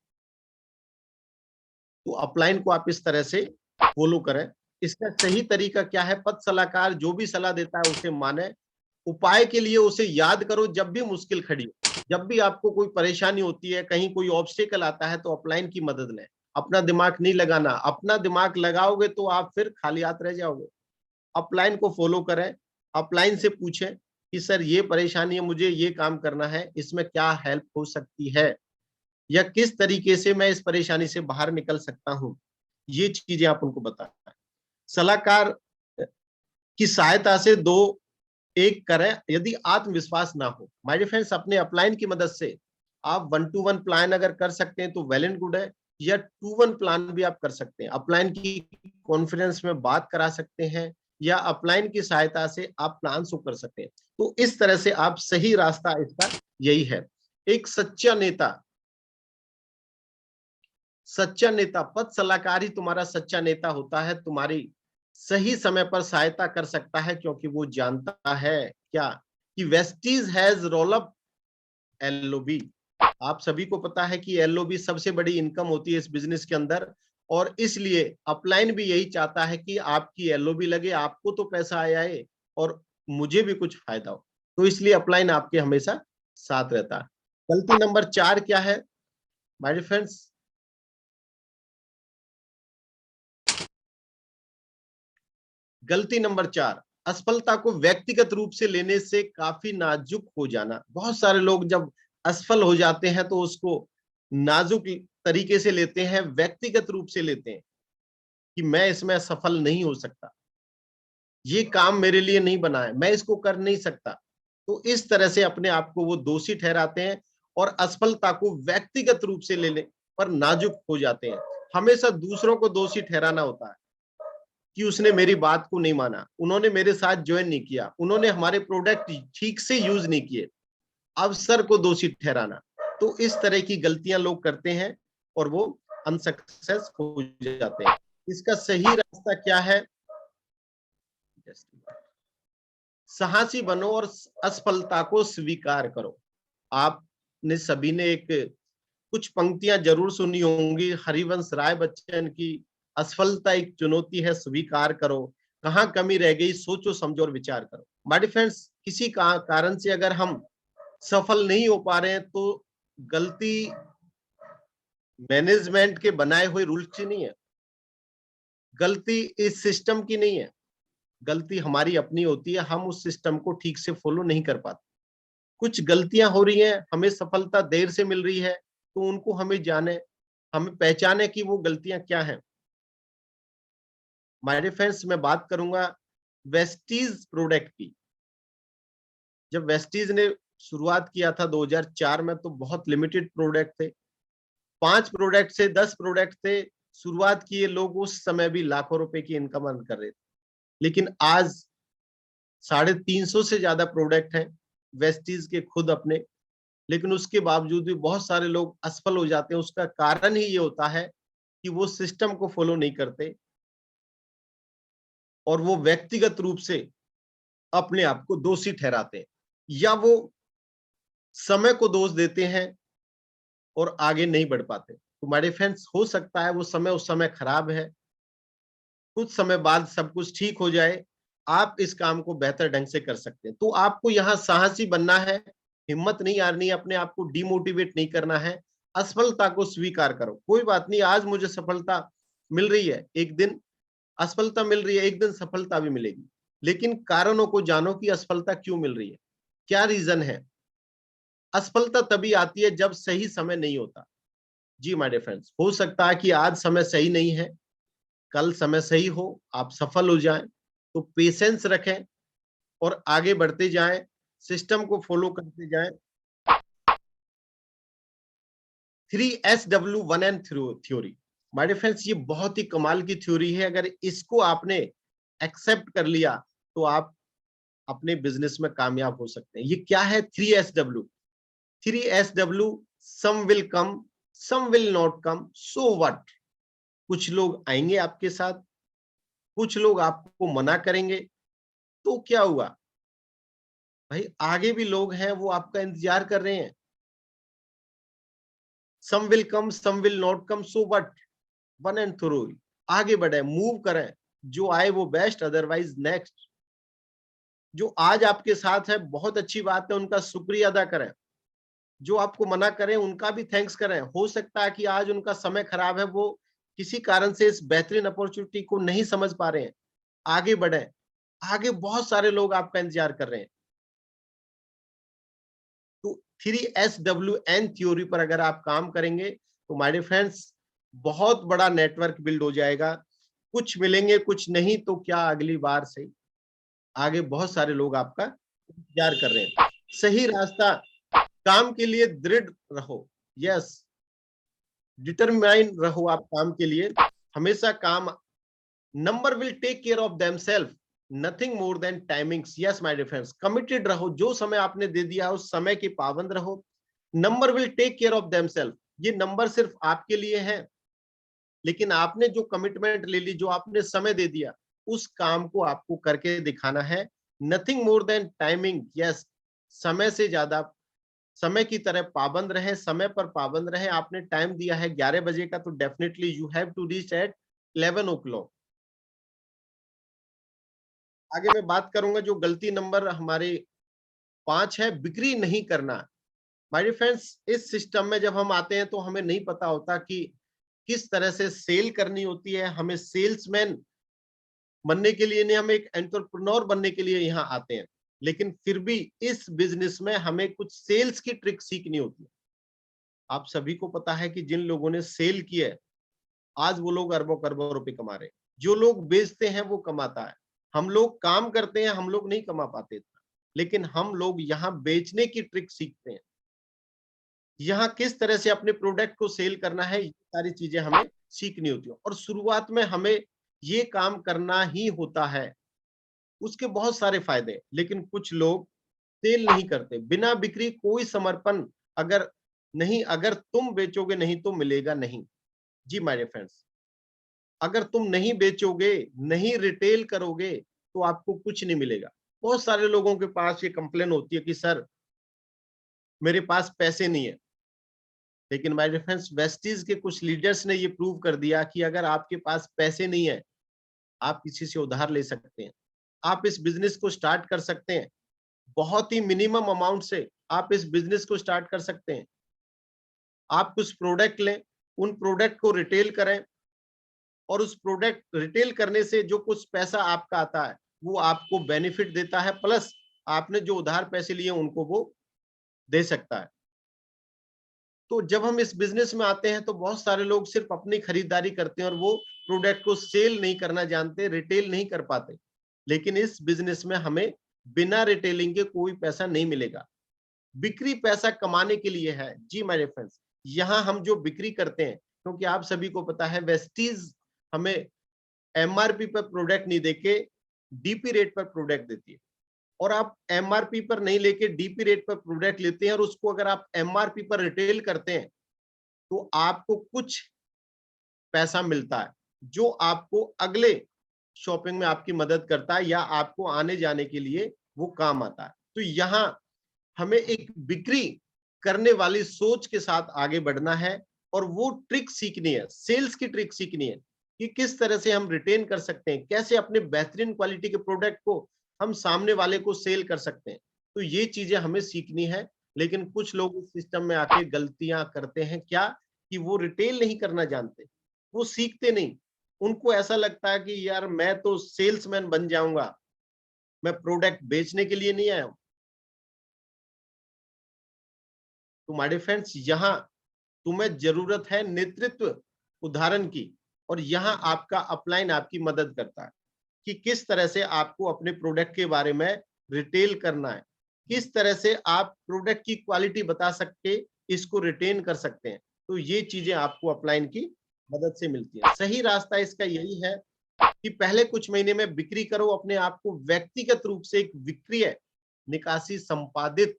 तो अपलाइन को आप इस तरह से फॉलो करें। इसका सही तरीका क्या है? पथ सलाहकार जो भी सलाह देता है उसे माने। उपाय के लिए उसे याद करो जब भी मुश्किल खड़ी हो, जब भी आपको कोई परेशानी होती है, कहीं कोई ऑब्स्टेकल आता है, तो अपलाइन की मदद लें। अपना दिमाग नहीं लगाना, अपना दिमाग लगाओगे तो आप फिर खाली हाथ रह जाओगे। अपलाइन को फॉलो करें, अपलाइन से पूछें कि सर ये परेशानी है, मुझे ये काम करना है, इसमें क्या हेल्प हो सकती है, या किस तरीके से मैं इस परेशानी से बाहर निकल सकता हूं। ये चीजें आप उनको बताएं। सलाहकार की सहायता से दो एक करें यदि आत्मविश्वास ना हो। माय डियर फ्रेंड्स, अपने अपलाइन की मदद से आप 1-to-1 प्लान अगर कर सकते हैं तो वेल एंड गुड है, या 2-1 प्लान भी आप कर सकते हैं। अपलाइन की कॉन्फ्रेंस में बात करा सकते हैं, या अपलाइन की सहायता से आप प्लान शो कर सकते हैं। तो इस तरह से आप सही रास्ता इसका यही है। एक सच्चा नेता, पथ सलाहकार ही तुम्हारा सच्चा नेता होता है, तुम्हारी सही समय पर सहायता कर सकता है, क्योंकि वो जानता है क्या कि Vestige has roll up LOB. आप सभी को पता है कि एलओबी सबसे बड़ी इनकम होती है इस बिजनेस के अंदर, और इसलिए अपलाइन भी यही चाहता है कि आपकी एलओबी लगे, आपको तो पैसा आया है और मुझे भी कुछ फायदा हो। तो इसलिए अपलाइन आपके हमेशा साथ रहता है। गलती नंबर 4 क्या है माय डियर फ्रेंड्स? गलती नंबर 4, असफलता को व्यक्तिगत रूप से लेने से काफी नाजुक हो जाना। बहुत सारे लोग जब असफल हो जाते हैं तो उसको नाजुक तरीके से लेते हैं, व्यक्तिगत रूप से लेते हैं। कि मैं इसमें सफल नहीं हो सकता, ये काम मेरे लिए नहीं बना है, मैं इसको कर नहीं सकता। तो इस तरह से अपने आप को वो दोषी ठहराते हैं और असफलता को व्यक्तिगत रूप से लेने पर नाजुक हो जाते हैं। हमेशा दूसरों को दोषी ठहराना होता है कि उसने मेरी बात को नहीं माना, उन्होंने मेरे साथ ज्वाइन नहीं किया, उन्होंने हमारे प्रोडक्ट ठीक से यूज नहीं किए, अवसर को दोषी ठहराना। तो इस तरह की गलतियां लोग करते हैं और वो अनसक्सेस हो जाते हैं। इसका सही रास्ता क्या है? साहसी बनो और असफलता को स्वीकार करो। आपने सभी ने एक कुछ पंक्तियां जरूर सुनी होंगी हरिवंश राय बच्चन की, असफलता एक चुनौती है स्वीकार करो, कहां कमी रह गई सोचो समझो और विचार करो। माय डियर फ्रेंड्स, किसी कारण से अगर हम सफल नहीं हो पा रहे हैं तो गलती मैनेजमेंट के बनाए हुए रूल्स की नहीं है, गलती इस सिस्टम की नहीं है, गलती हमारी अपनी होती है, हम उस सिस्टम को ठीक से फॉलो नहीं कर पाते। कुछ गलतियां हो रही हैं, हमें सफलता देर से मिल रही है, तो उनको हमें जाने, हमें पहचाने कि वो गलतियां क्या हैं। माय डियर फ्रेंड्स, मैं बात करूंगा वेस्टीज प्रोडक्ट की। जब वेस्टीज ने शुरुआत किया था 2004 में, तो बहुत लिमिटेड प्रोडक्ट थे, 5 प्रोडक्ट से 10 प्रोडक्ट थे। शुरुआत किए लोग उस समय भी लाखों रुपए की इनकम अर्न कर रहे थे, लेकिन आज 350 से ज्यादा प्रोडक्ट हैं वेस्टीज के खुद अपने, लेकिन उसके बावजूद भी बहुत सारे लोग असफल हो जाते हैं। उसका कारण ही ये होता है कि वो सिस्टम को फॉलो नहीं करते और वो व्यक्तिगत रूप से अपने आप को दोषी ठहराते हैं, या वो समय को दोष देते हैं और आगे नहीं बढ़ पाते। तो हमारे फ्रेंड्स, हो सकता है वो समय उस समय खराब है, कुछ समय बाद सब कुछ ठीक हो जाए, आप इस काम को बेहतर ढंग से कर सकते हैं। तो आपको यहाँ साहसी बनना है, हिम्मत नहीं हारनी है, अपने आप को डिमोटिवेट नहीं करना है, असफलता को स्वीकार करो। कोई बात नहीं, आज मुझे सफलता मिल रही है, एक दिन असफलता मिल रही है, एक दिन सफलता भी मिलेगी, लेकिन कारणों को जानो कि असफलता क्यों मिल रही है, क्या रीजन है। असफलता तभी आती है जब सही समय नहीं होता। जी माय डियर फ्रेंड्स, हो सकता है कि आज समय सही नहीं है, कल समय सही हो, आप सफल हो जाएं, तो पेशेंस रखें और आगे बढ़ते जाएं, सिस्टम को फॉलो करते जाएं। 3SW1N theory, my dear friends, ये बहुत ही कमाल की थ्योरी है। अगर इसको आपने एक्सेप्ट कर लिया तो आप अपने बिजनेस में कामयाब हो सकते हैं। ये क्या है 3SW? 3SW, some will come, some will not come, so what. कुछ लोग आएंगे आपके साथ, कुछ लोग आपको मना करेंगे, तो क्या हुआ भाई, आगे भी लोग हैं वो आपका इंतजार कर रहे हैं। Some will come, some will not come, so what, one and throw, आगे बढ़े, मूव करें, जो आए वो बेस्ट, अदरवाइज नेक्स्ट। जो आज आपके साथ है बहुत अच्छी बात है, उनका शुक्रिया अदा करें। जो आपको मना करें उनका भी थैंक्स करें। हो सकता है कि आज उनका समय खराब है, वो किसी कारण से इस बेहतरीन अपॉर्चुनिटी को नहीं समझ पा रहे हैं, आगे बढ़े, आगे बहुत सारे लोग आपका इंतजार कर रहे हैं। तो 3SWN थ्योरी पर अगर आप काम करेंगे तो माय डियर फ्रेंड्स, बहुत बड़ा नेटवर्क बिल्ड हो जाएगा। कुछ मिलेंगे, कुछ नहीं तो क्या, अगली बार से आगे बहुत सारे लोग आपका इंतजार कर रहे हैं। सही रास्ता, काम के लिए दृढ़ रहो, यस, डिटरमाइन रहो आप काम के लिए, हमेशा काम, number will take care of themselves, nothing more than timings. Yes my dear friends, committed रहो, जो समय आपने दे दिया उस समय के पाबंद रहो। Number will take care of themselves, ये नंबर सिर्फ आपके लिए है, लेकिन आपने जो कमिटमेंट ले ली, जो आपने समय दे दिया, उस काम को आपको करके दिखाना है। Nothing more then timing, yes, समय से ज्यादा, समय की तरह पाबंद रहे, समय पर पाबंद रहे। आपने टाइम दिया है 11 बजे का, तो definitely you have to reach at 11 o'clock। आगे मैं बात करूंगा जो गलती नंबर हमारे 5 है, बिक्री नहीं करना। माय डियर फ्रेंड्स, इस सिस्टम में जब हम आते हैं तो हमें नहीं पता होता कि किस तरह से सेल करनी होती है। हमें सेल्समैन बनने के लिए नहीं, हम एक एंटरप्रेन्योर बनने के लिए यहाँ आते हैं, लेकिन फिर भी इस बिजनेस में हमें कुछ सेल्स की ट्रिक सीखनी होती है। आप सभी को पता है कि जिन लोगों ने सेल किया है, आज वो लोग अरबों खरबों रुपए कमा रहे हैं। जो लोग बेचते हैं वो कमाता है। हम लोग काम करते हैं, हम लोग नहीं कमा पाते इतना, लेकिन हम लोग यहाँ बेचने की ट्रिक सीखते हैं। यहाँ किस तरह से अपने प्रोडक्ट को सेल करना है, ये सारी चीजें हमें सीखनी होती है। और शुरुआत में हमें ये काम करना ही होता है। उसके बहुत सारे फायदे हैं, लेकिन कुछ लोग सेल नहीं करते। बिना बिक्री कोई समर्पण अगर नहीं, अगर तुम बेचोगे नहीं तो मिलेगा नहीं। जी माय फ्रेंड्स, अगर तुम नहीं बेचोगे, नहीं रिटेल करोगे, तो आपको कुछ नहीं मिलेगा। बहुत सारे लोगों के पास ये कंप्लेन होती है कि सर मेरे पास पैसे नहीं है। लेकिन माय फ्रेंड्स, वेस्टीज के कुछ लीडर्स ने ये प्रूव कर दिया कि अगर आपके पास पैसे नहीं है, आप किसी से उधार ले सकते हैं। आप इस बिजनेस को स्टार्ट कर सकते हैं। बहुत ही मिनिमम अमाउंट से आप इस बिजनेस को स्टार्ट कर सकते हैं। आप कुछ प्रोडक्ट लें, उन प्रोडक्ट को रिटेल करें, और उस प्रोडक्ट रिटेल करने से जो कुछ पैसा आपका आता है, वो आपको बेनिफिट देता है, प्लस आपने जो उधार पैसे लिए उनको वो दे सकता है। तो जब हम इस बिजनेस में आते हैं तो बहुत सारे लोग सिर्फ अपनी खरीदारी करते हैं और वो प्रोडक्ट को सेल नहीं करना जानते, रिटेल नहीं कर पाते। लेकिन इस बिजनेस में हमें बिना रिटेलिंग के कोई पैसा नहीं मिलेगा। बिक्री पैसा कमाने के लिए है। जी मेरे फ्रेंड्स, यहाँ हम जो बिक्री करते हैं, क्योंकि आप सभी को पता है वेस्टीज हमें एमआरपी पर प्रोडक्ट नहीं देके डीपी रेट पर प्रोडक्ट देती है। और आप एमआरपी पर नहीं लेके डीपी रेट पर प्रोडक्ट लेते हैं और उसको अगर आप एमआरपी पर रिटेल करते हैं, तो आपको कुछ पैसा मिलता है, जो आपको अगले शॉपिंग में आपकी मदद करता है या आपको आने जाने के लिए वो काम आता है। तो यहाँ हमें एक बिक्री करने वाली सोच के साथ आगे बढ़ना है, और वो ट्रिक सीखनी है, सेल्स की ट्रिक सीखनी है कि किस तरह से हम रिटेन कर सकते हैं, कैसे अपने बेहतरीन क्वालिटी के प्रोडक्ट को हम सामने वाले को सेल कर सकते हैं। तो ये चीजें हमें सीखनी है। लेकिन कुछ लोग इस सिस्टम में आके गलतियां करते हैं, क्या कि वो रिटेल नहीं करना जानते, वो सीखते नहीं। उनको ऐसा लगता है कि यार मैं तो सेल्समैन बन जाऊंगा, मैं प्रोडक्ट बेचने के लिए नहीं आया हूं। तो माय डियर फ्रेंड्स, यहाँ तुम्हें जरूरत है नेतृत्व उदाहरण की, और यहाँ आपका अपलाइन आपकी मदद करता है कि किस तरह से आपको अपने प्रोडक्ट के बारे में रिटेल करना है, किस तरह से आप प्रोडक्ट की क्वालिटी बता सकते इसको रिटेन कर सकते हैं। तो ये चीजें आपको अपलाइन की मदद से मिलती है। सही रास्ता इसका यही है कि पहले कुछ महीने में बिक्री करो, अपने आप को व्यक्तिगत रूप से एक विक्रीय निकासी संपादित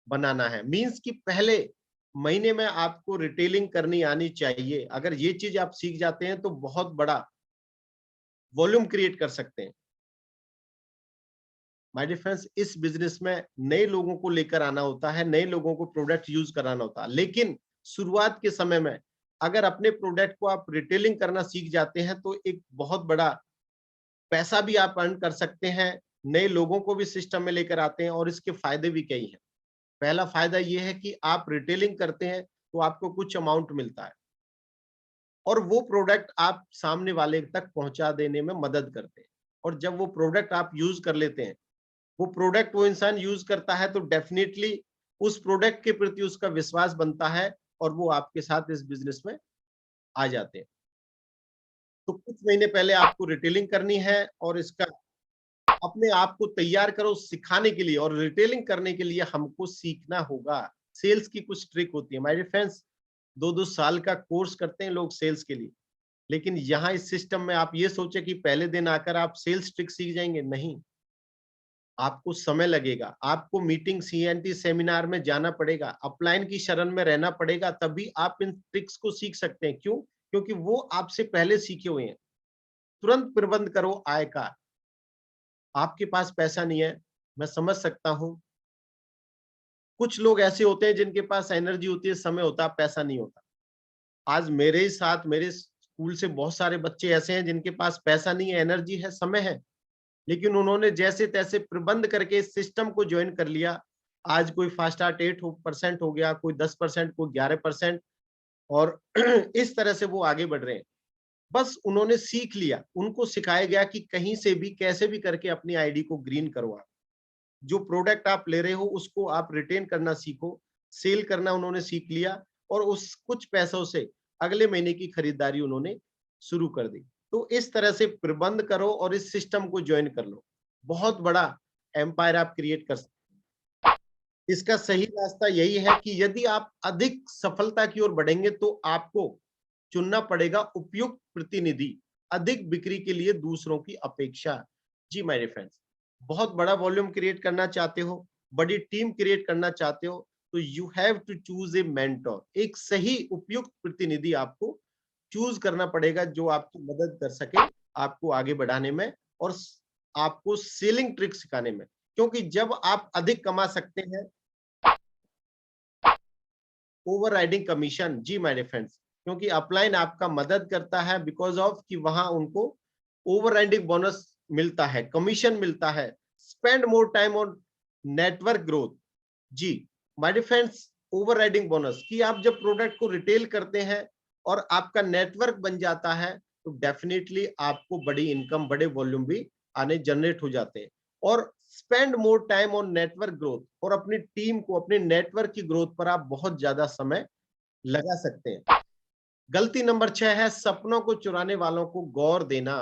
बनाना है। मींस कि पहले महीने में आपको रिटेलिंग करनी आनी चाहिए। अगर ये चीज आप सीख जाते हैं तो बहुत बड़ा वॉल्यूम क्रिएट कर सकते हैं। माय डियर फ्रेंड्स, इस बिजनेस में नए लोगों को लेकर आना होता है, नए लोगों को प्रोडक्ट यूज कराना होता है। लेकिन शुरुआत के समय में अगर अपने प्रोडक्ट को आप रिटेलिंग करना सीख जाते हैं तो एक बहुत बड़ा पैसा भी आप अर्न कर सकते हैं, नए लोगों को भी सिस्टम में लेकर आते हैं, और इसके फायदे भी कई हैं। पहला फायदा ये है कि आप रिटेलिंग करते हैं तो आपको कुछ अमाउंट मिलता है, और वो प्रोडक्ट आप सामने वाले तक पहुंचा देने में मदद करते हैं। और जब वो प्रोडक्ट आप यूज कर लेते हैं, वो प्रोडक्ट वो इंसान यूज करता है, तो डेफिनेटली उस प्रोडक्ट के प्रति उसका विश्वास बनता है, और वो आपके साथ इस बिजनेस में आ जाते हैं। तो कुछ महीने पहले आपको रिटेलिंग करनी है, और इसका अपने आप को तैयार करो सिखाने के लिए, और रिटेलिंग करने के लिए हमको सीखना होगा। सेल्स की कुछ ट्रिक होती है। माय फ्रेंड्स, 2-2 साल का कोर्स करते हैं लोग सेल्स के लिए, लेकिन यहाँ इस सिस्टम में आप ये सोचे कि पहले दिन आकर आप सेल्स ट्रिक सीख जाएंगे, नहीं। आपको समय लगेगा, आपको मीटिंग सीएनटी सेमिनार में जाना पड़ेगा, अपलाइन की शरण में रहना पड़ेगा, तभी आप इन ट्रिक्स को सीख सकते हैं। क्यों? क्योंकि वो आपसे पहले सीखे हुए हैं। तुरंत प्रबंध करो आय का। आपके पास पैसा नहीं है, मैं समझ सकता हूं। कुछ लोग ऐसे होते हैं जिनके पास एनर्जी होती है, समय होता है, पैसा नहीं होता। आज मेरे ही साथ मेरे स्कूल से बहुत सारे बच्चे ऐसे हैं जिनके पास पैसा नहीं है, एनर्जी है, समय है, लेकिन उन्होंने जैसे तैसे प्रबंध करके इस सिस्टम को ज्वाइन कर लिया। आज कोई फास्ट आर्ट 8% हो गया, कोई 10%, कोई 11%, और इस तरह से वो आगे बढ़ रहे हैं। बस उन्होंने सीख लिया, उनको सिखाया गया कि कहीं से भी कैसे भी करके अपनी आईडी को ग्रीन करो। आप जो प्रोडक्ट आप ले रहे हो उसको आप रिटेन करना सीखो, सेल करना उन्होंने सीख लिया, और उस कुछ पैसों से अगले महीने की खरीदारी उन्होंने शुरू कर दी। तो इस तरह से प्रबंध करो और इस सिस्टम को ज्वाइन कर लो, बहुत बड़ा एम्पायर आप क्रिएट कर सकते। इसका सही रास्ता यही है कि यदि आप अधिक सफलता की ओर बढ़ेंगे तो आपको चुनना पड़ेगा उपयुक्त प्रतिनिधि, अधिक बिक्री के लिए दूसरों की अपेक्षा। जी मेरे फ्रेंड्स, बहुत बड़ा वॉल्यूम क्रिएट करना चाहते हो, बड़ी टीम क्रिएट करना चाहते हो, तो you have to choose a mentor. एक सही उपयुक्त प्रतिनिधि आपको चूज करना पड़ेगा जो आपकी मदद कर सके आपको आगे बढ़ाने में और आपको सेलिंग ट्रिक सिखाने में। क्योंकि जब आप अधिक कमा सकते हैं, ओवरराइडिंग कमीशन, जी मेरे फ्रेंड्स, क्योंकि अपलाइन आपका मदद करता है बिकॉज ऑफ कि वहां उनको ओवरराइडिंग बोनस मिलता है, कमीशन मिलता है। Spend more time on network growth. जी माय फ्रेंड्स, ओवरराइडिंग बोनस कि आप जब प्रोडक्ट को रिटेल करते हैं और आपका नेटवर्क बन जाता है तो डेफिनेटली आपको बड़ी इनकम, बड़े वॉल्यूम भी आने जनरेट हो जाते हैं। और spend more time on network growth, और अपनी टीम को, अपने नेटवर्क की ग्रोथ पर आप बहुत ज्यादा समय लगा सकते हैं। गलती नंबर 6 है सपनों को चुराने वालों को गौर देना।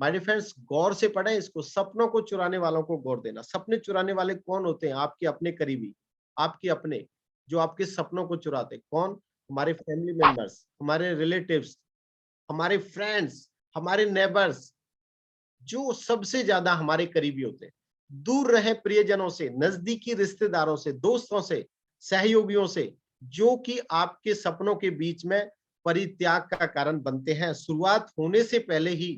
माय फ्रेंड्स, गौर से पढ़ें इसको, सपनों को चुराने वालों को गौर देना। सपने चुराने वाले कौन होते हैं? आपके अपने करीबी, आपके अपने, जो आपके सपनों को चुराते हैं। कौन? हमारे फैमिली मेंबर्स, हमारे रिलेटिव्स, हमारे फ्रेंड्स, हमारे नेबर्स, जो सबसे ज्यादा हमारे करीबी होते हैं। दूर रहे प्रियजनों से, नजदीकी रिश्तेदारों से, दोस्तों से, सहयोगियों से, जो कि आपके सपनों के बीच में परित्याग का कारण बनते हैं। शुरुआत होने से पहले ही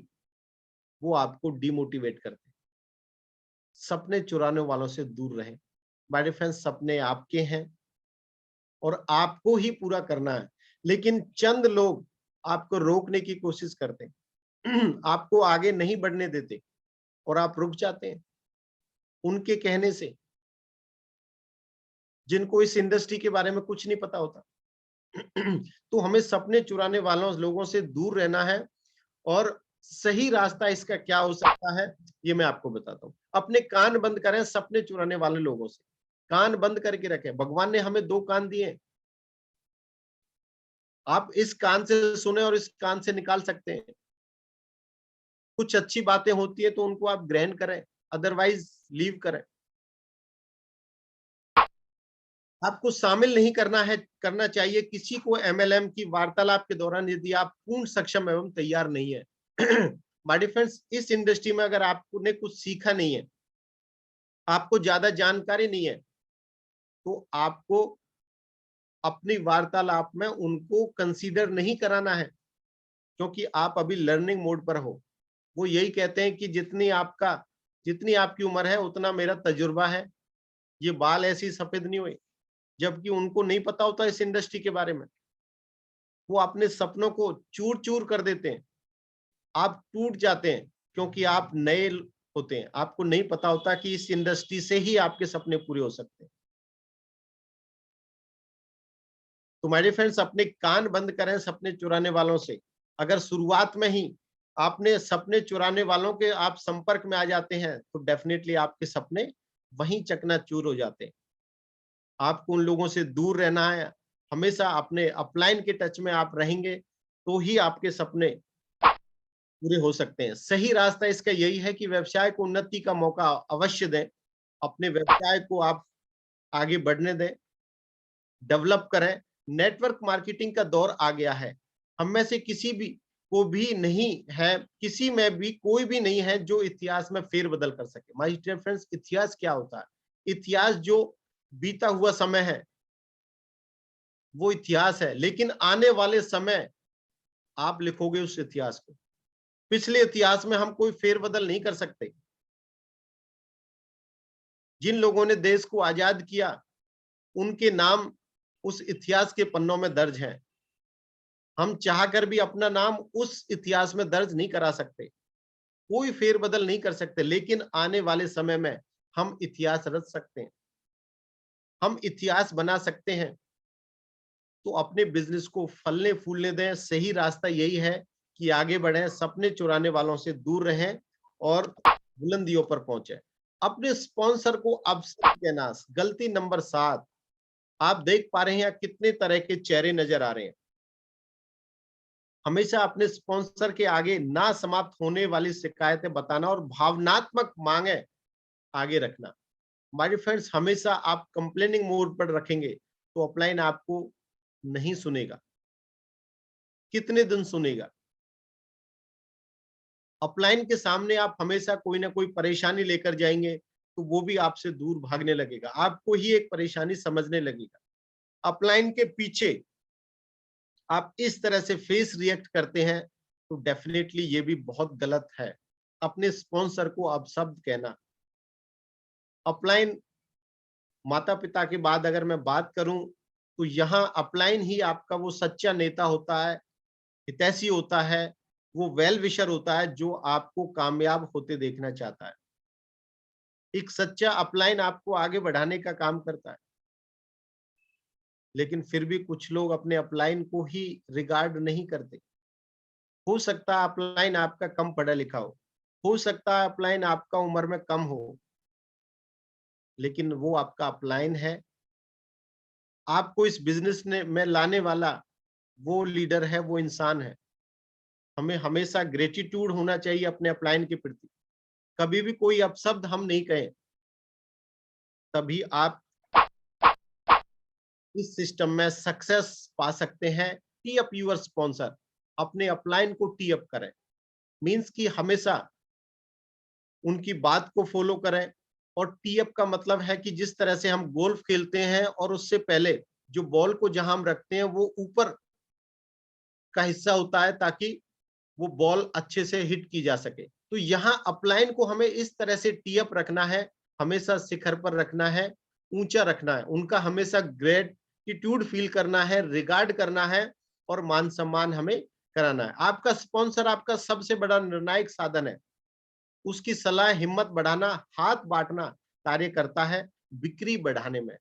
वो आपको डिमोटिवेट करते हैं। सपने चुराने वालों से दूर रहें। माय फ्रेंड्स, सपने आपके हैं और आपको ही पूरा करना है, लेकिन चंद लोग आपको रोकने की कोशिश करते हैं, आपको आगे नहीं बढ़ने देते और आप रुक जाते हैं उनके कहने से, जिनको इस इंडस्ट्री के बारे में कुछ नहीं पता होता। तो हमें सपने चुराने वालों लोगों से दूर रहना है। और सही रास्ता इसका क्या हो सकता है, ये मैं आपको बताता हूँ। अपने कान बंद करें सपने चुराने वाले लोगों से, कान बंद करके रखें। भगवान ने हमें 2 कान दिए, आप इस कान से सुने और इस कान से निकाल सकते हैं। कुछ अच्छी बातें होती है तो उनको आप ग्रहण करें, अदरवाइज लीव करें। आपको शामिल नहीं करना चाहिए किसी को एमएलएम की वार्तालाप के दौरान यदि आप पूर्ण सक्षम एवं तैयार नहीं है। माय फ्रेंड्स, इस इंडस्ट्री में अगर आपने कुछ सीखा नहीं है, आपको ज्यादा जानकारी नहीं है, तो आपको अपनी वार्तालाप में उनको कंसीडर नहीं कराना है, क्योंकि आप अभी लर्निंग मोड पर हो। वो यही कहते हैं कि जितनी आपकी उम्र है उतना मेरा तजुर्बा है, ये बाल ऐसी सफेद नहीं हुए। जबकि उनको नहीं पता होता इस इंडस्ट्री के बारे में। वो अपने सपनों को चूर चूर कर देते हैं, आप टूट जाते हैं क्योंकि आप नए होते हैं, आपको नहीं पता होता कि इस इंडस्ट्री से ही आपके सपने पूरे हो सकते हैं। तो मेरे फ्रेंड्स, अपने कान बंद करें सपने चुराने वालों से। अगर शुरुआत में ही आपने सपने चुराने वालों के आप संपर्क में आ जाते हैं तो डेफिनेटली आपके सपने वहीं चकनाचूर हो जाते हैं। आपको उन लोगों से दूर रहना है, हमेशा अपने अपलाइन के टच में आप रहेंगे तो ही आपके सपने पूरे हो सकते हैं। सही रास्ता इसका यही है कि व्यवसाय को उन्नति का मौका अवश्य दें। अपने व्यवसाय को आप आगे बढ़ने दें, डेवलप करें। नेटवर्क मार्केटिंग का दौर आ गया है। हम में से किसी भी को भी नहीं है, किसी में भी कोई भी नहीं है जो इतिहास में फेरबदल कर सके। माय डियर फ्रेंड्स, इतिहास क्या होता है? इतिहास जो बीता हुआ समय है वो इतिहास है, लेकिन आने वाले समय आप लिखोगे उस इतिहास को। पिछले इतिहास में हम कोई फेरबदल नहीं कर सकते। जिन लोगों ने देश को आजाद किया उनके नाम उस इतिहास के पन्नों में दर्ज हैं। हम चाहकर भी अपना नाम उस इतिहास में दर्ज नहीं करा सकते, कोई फेरबदल नहीं कर सकते, लेकिन आने वाले समय में हम इतिहास रच सकते हैं, हम इतिहास बना सकते हैं। तो अपने बिजनेस को फलने फूलने दें। सही रास्ता यही है कि आगे बढ़ें, सपने चुराने वालों से दूर रहें और बुलंदियों पर पहुंचे। अपने स्पॉन्सर को अवसर देना। गलती नंबर 7, आप देख पा रहे हैं कितने तरह के चेहरे नजर आ रहे हैं। हमेशा अपने स्पॉन्सर के आगे ना समाप्त होने वाली शिकायतें बताना और भावनात्मक मांगे आगे रखना। माय फ्रेंड्स, हमेशा आप कंप्लेनिंग मोड पर रखेंगे तो अपलाइन आपको नहीं सुनेगा। कितने दिन सुनेगा? अपलाइन के सामने आप हमेशा कोई ना कोई परेशानी लेकर जाएंगे तो वो भी आपसे दूर भागने लगेगा, आपको ही एक परेशानी समझने लगेगा। अपलाइन के पीछे आप इस तरह से फेस रिएक्ट करते हैं तो डेफिनेटली ये भी बहुत गलत है। अपने स्पॉन्सर को आप शब्द कहना। अपलाइन माता पिता के बाद अगर मैं बात करूं तो यहाँ अपलाइन ही आपका वो सच्चा नेता होता है, हितैषी होता है, वो वेल विशर होता है जो आपको कामयाब होते देखना चाहता है। एक सच्चा अपलाइन आपको आगे बढ़ाने का काम करता है, लेकिन फिर भी कुछ लोग अपने अपलाइन को ही रिगार्ड नहीं करते। हो सकता है अपलाइन आपका कम पढ़ा लिखा हो सकता है अपलाइन आपका उम्र में कम हो, लेकिन वो आपका अपलाइन है। आपको इस बिजनेस में लाने वाला वो लीडर है, वो इंसान है। हमें हमेशा ग्रेटिट्यूड होना चाहिए अपने अपलाइन के प्रति। कभी भी कोई अपशब्द हम नहीं कहें, तभी आप इस सिस्टम में सक्सेस पा सकते हैं। टी अप यूर स्पॉन्सर, अपने अपलाइन को टी अप करें, मीन्स कि हमेशा उनकी बात को फॉलो करें। और टी अप का मतलब है कि जिस तरह से हम गोल्फ खेलते हैं और उससे पहले जो बॉल को जहां हम रखते हैं वो ऊपर का हिस्सा होता है ताकि वो बॉल अच्छे से हिट की जा सके। तो यहाँ अपलाइन को हमें इस तरह से टी अप रखना है, हमेशा शिखर पर रखना है, ऊंचा रखना है, उनका हमेशा ग्रेटिट्यूड फील करना है, रिगार्ड करना है और मान सम्मान हमें कराना है। आपका स्पॉन्सर आपका सबसे बड़ा निर्णायक साधन है। उसकी सलाह हिम्मत बढ़ाना, हाथ बांटना कार्य करता है बिक्री बढ़ाने में।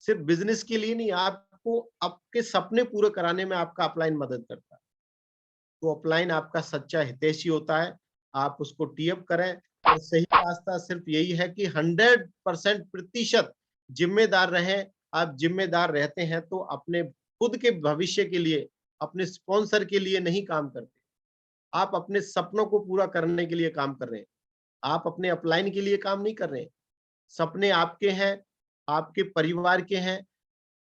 सिर्फ बिजनेस के लिए नहीं, आपको आपके सपने पूरे कराने में आपका अपलाइन मदद करता है। तो अपलाइन आपका सच्चा हितैषी होता है। आप उसको टी अप करें और सही रास्ता सिर्फ यही है कि 100% प्रतिशत जिम्मेदार रहें। आप जिम्मेदार रहते हैं तो अपने खुद के भविष्य के लिए, अपने स्पॉन्सर के लिए नहीं काम करते, आप अपने सपनों को पूरा करने के लिए काम कर रहे हैं। आप अपने अपलाइन के लिए काम नहीं कर रहे हैं। सपने आपके हैं, आपके परिवार के हैं,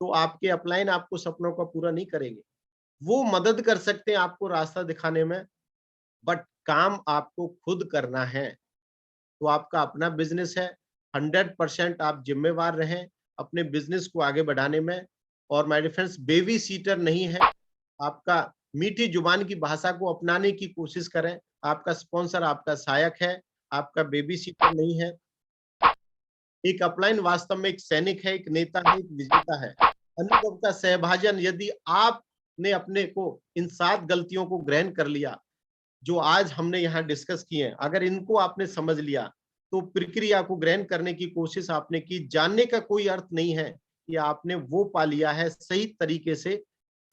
तो आपके अपलाइन आपको सपनों का पूरा नहीं करेंगे। वो मदद कर सकते हैं आपको रास्ता दिखाने में, बट काम आपको खुद करना है। तो आपका अपना बिजनेस है, 100% आप जिम्मेवार रहें अपने बिजनेस को आगे बढ़ाने में। और माय डिफरेंस, बेबी सीटर नहीं है। आपका मीठी जुबान की भाषा को अपनाने की कोशिश करें। आपका स्पॉन्सर आपका सहायक है, आपका बेबी सीटर नहीं है। एक अपलाइन वास्तव में एक सैनिक है, एक नेता है, एक विजेता है। अनुभव का सहभाजन, यदि आपने अपने को इन 7 गलतियों को ग्रहण कर लिया जो आज हमने यहाँ डिस्कस किए हैं, अगर इनको आपने समझ लिया तो प्रक्रिया को ग्रहण करने की कोशिश आपने की। जानने का कोई अर्थ नहीं है कि आपने वो पा लिया है। सही तरीके से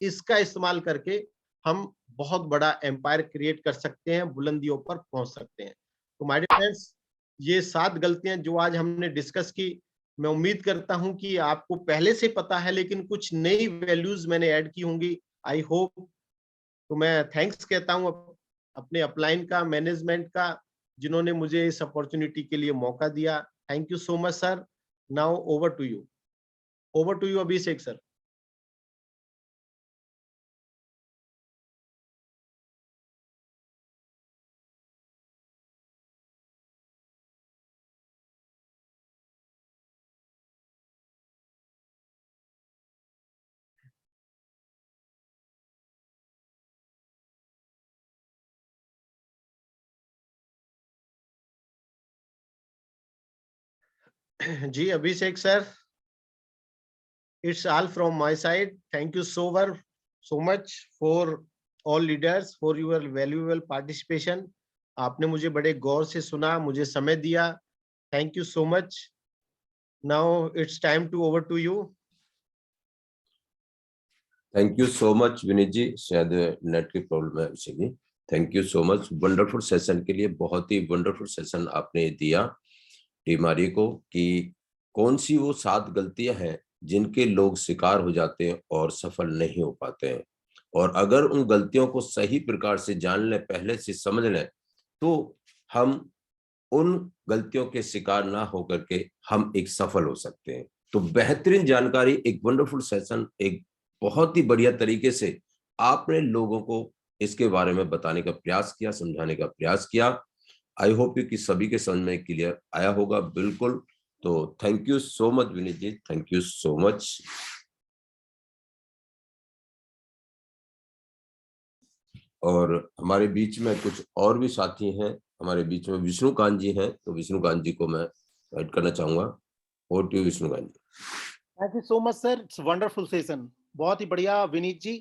इसका इस्तेमाल करके हम बहुत बड़ा एम्पायर क्रिएट कर सकते हैं, बुलंदियों पर पहुंच सकते हैं। तो माय डियर फ्रेंड्स, ये 7 गलतियां जो आज हमने डिस्कस की, मैं उम्मीद करता हूं कि आपको पहले से पता है, लेकिन कुछ नई वैल्यूज मैंने ऐड की होंगी, आई होप। तो मैं थैंक्स कहता हूं अपने अपलाइन का, मैनेजमेंट का, जिन्होंने मुझे इस अपॉर्चुनिटी के लिए मौका दिया। Thank you so much sir. Now over to you Abhishek sir. जी Abhishek sir, it's all from my side. Thank you so much for all leaders for your valuable participation. आपने मुझे बड़े गौर से सुना, मुझे समय दिया। Thank you so much. Now it's time to over to you. Thank you so much Vineet ji, शायद net की प्रॉब्लम है Abhishek ji. Thank you so much wonderful session के लिए। बहुत ही वंडरफुल सेशन आपने दिया टीम आर्य को कि कौन सी वो 7 गलतियां हैं जिनके लोग शिकार हो जाते हैं और सफल नहीं हो पाते हैं। और अगर उन गलतियों को सही प्रकार से जान लें, पहले से समझ लें, तो हम उन गलतियों के शिकार ना होकर के हम एक सफल हो सकते हैं। तो बेहतरीन जानकारी, एक वंडरफुल सेशन, एक बहुत ही बढ़िया तरीके से आपने लोगों को इसके बारे में बताने का प्रयास किया, समझाने का प्रयास किया। आई होप यू कि सभी के समझ में क्लियर आया होगा। बिल्कुल। तो thank you so much Vineet ji, thank you so much. और हमारे बीच में कुछ और भी साथी हैं। हमारे बीच में विष्णुकांत जी हैं, तो विष्णुकांत जी को मैं इनवाइट करना चाहूंगा। Over to you Vishnukant ji. Thank you so much sir, it's wonderful session, बहुत ही बढ़िया विनीत जी।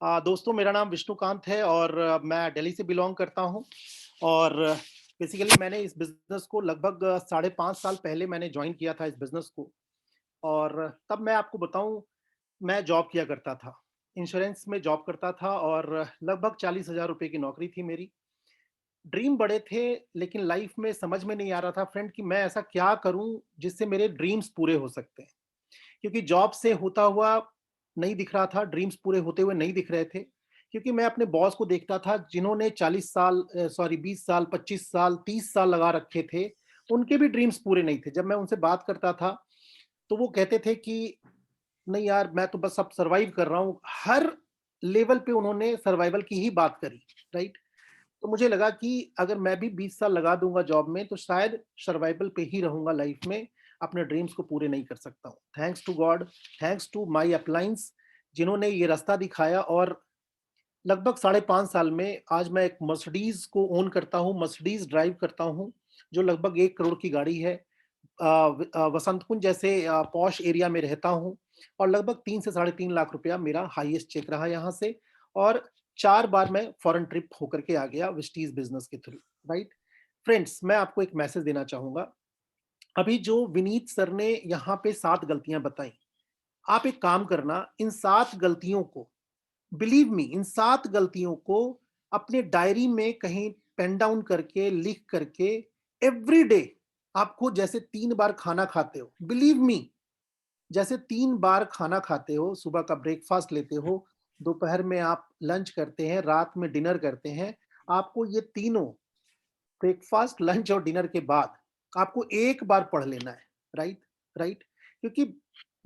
दोस्तों, मेरा नाम विष्णुकांत है और मैं दिल्ली से बिलोंग करता हूं। और बेसिकली मैंने इस बिजनेस को लगभग 5.5 साल पहले मैंने ज्वाइन किया था इस बिजनेस को। और तब मैं आपको बताऊं, मैं जॉब किया करता था, इंश्योरेंस में जॉब करता था और लगभग 40,000 रुपए की नौकरी थी मेरी। ड्रीम बड़े थे, लेकिन लाइफ में समझ में नहीं आ रहा था फ्रेंड कि मैं ऐसा क्या करूं जिससे मेरे ड्रीम्स पूरे हो सकते हैं। क्योंकि जॉब से होता हुआ नहीं दिख रहा था, ड्रीम्स पूरे होते हुए नहीं दिख रहे थे। क्योंकि मैं अपने बॉस को देखता था जिन्होंने 40 साल, सॉरी 20 साल, 25 साल, 30 साल लगा रखे थे, उनके भी ड्रीम्स पूरे नहीं थे। जब मैं उनसे बात करता था तो वो कहते थे कि नहीं यार, मैं तो बस अब सर्वाइव कर रहा हूँ। हर लेवल पे उन्होंने सर्वाइवल की ही बात करी, राइट। तो मुझे लगा कि अगर मैं भी 20 साल लगा दूंगा जॉब में तो शायद सर्वाइवल पे ही रहूंगा लाइफ में, अपने ड्रीम्स को पूरे नहीं कर सकता हूँ। Thanks to God, thanks to my uplines, जिन्होंने ये रास्ता दिखाया। और लगभग 5.5 साल में आज मैं एक मर्सिडीज को ओन करता हूँ, मर्सिडीज ड्राइव करता हूँ, जो लगभग 1 करोड़ की गाड़ी है। वसंत कुंज जैसे पॉश एरिया में रहता हूँ और लगभग 3 से 3.5 लाख रुपया मेरा हाईएस्ट चेक रहा यहाँ से। और 4 बार मैं फॉरेन ट्रिप होकर के आ गया विस्टीज बिजनेस के थ्रू, राइट। फ्रेंड्स, मैं आपको एक मैसेज देना चाहूंगा। अभी जो विनीत सर ने यहाँ पे 7 गलतियां बताई, आप एक काम करना, इन 7 गलतियों को, बिलीव मी, इन 7 गलतियों को अपने डायरी में कहीं पेन डाउन करके, लिख करके, एवरी डे आपको जैसे 3 बार खाना खाते हो, बिलीव मी, जैसे 3 बार खाना खाते हो, सुबह का ब्रेकफास्ट लेते हो, दोपहर में आप लंच करते हैं, रात में डिनर करते हैं, आपको ये तीनों ब्रेकफास्ट, लंच और डिनर के बाद आपको एक बार पढ़ लेना है, राइट, राइट। क्योंकि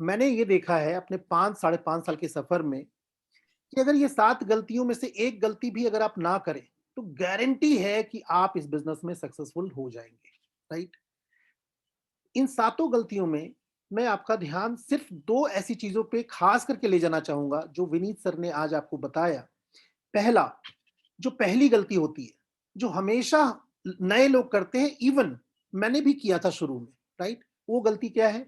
मैंने ये देखा है अपने 5 साढ़े 5 साल के सफर में कि अगर ये 7 गलतियों में से एक गलती भी अगर आप ना करें तो गारंटी है कि आप इस बिजनेस में सक्सेसफुल हो जाएंगे, राइट। इन 7 गलतियों में मैं आपका ध्यान सिर्फ 2 ऐसी चीजों पे खास करके ले जाना चाहूंगा जो विनीत सर ने आज आपको बताया। पहला, जो पहली गलती होती है, जो हमेशा नए लोग करते हैं, इवन मैंने भी किया था शुरू में, राइट। वो गलती क्या है?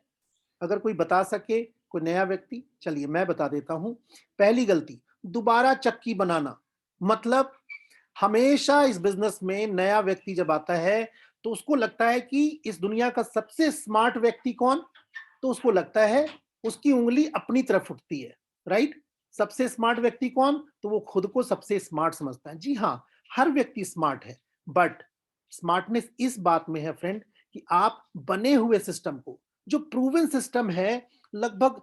अगर कोई बता सके, कोई नया व्यक्ति, चलिए मैं बता देता हूं। पहली गलती, दोबारा चक्की बनाना। मतलब हमेशा इस बिजनेस में नया व्यक्ति जब आता है तो उसको लगता है कि इस दुनिया का सबसे स्मार्ट व्यक्ति कौन, तो उसको लगता है उसकी उंगली अपनी तरफ उठती है, राइट। सबसे स्मार्ट व्यक्ति कौन, तो वो खुद को सबसे स्मार्ट समझता है। जी हाँ, हर व्यक्ति स्मार्ट है, बट स्मार्टनेस इस बात में है फ्रेंड कि आप बने हुए सिस्टम को, जो प्रूवन सिस्टम है, लगभग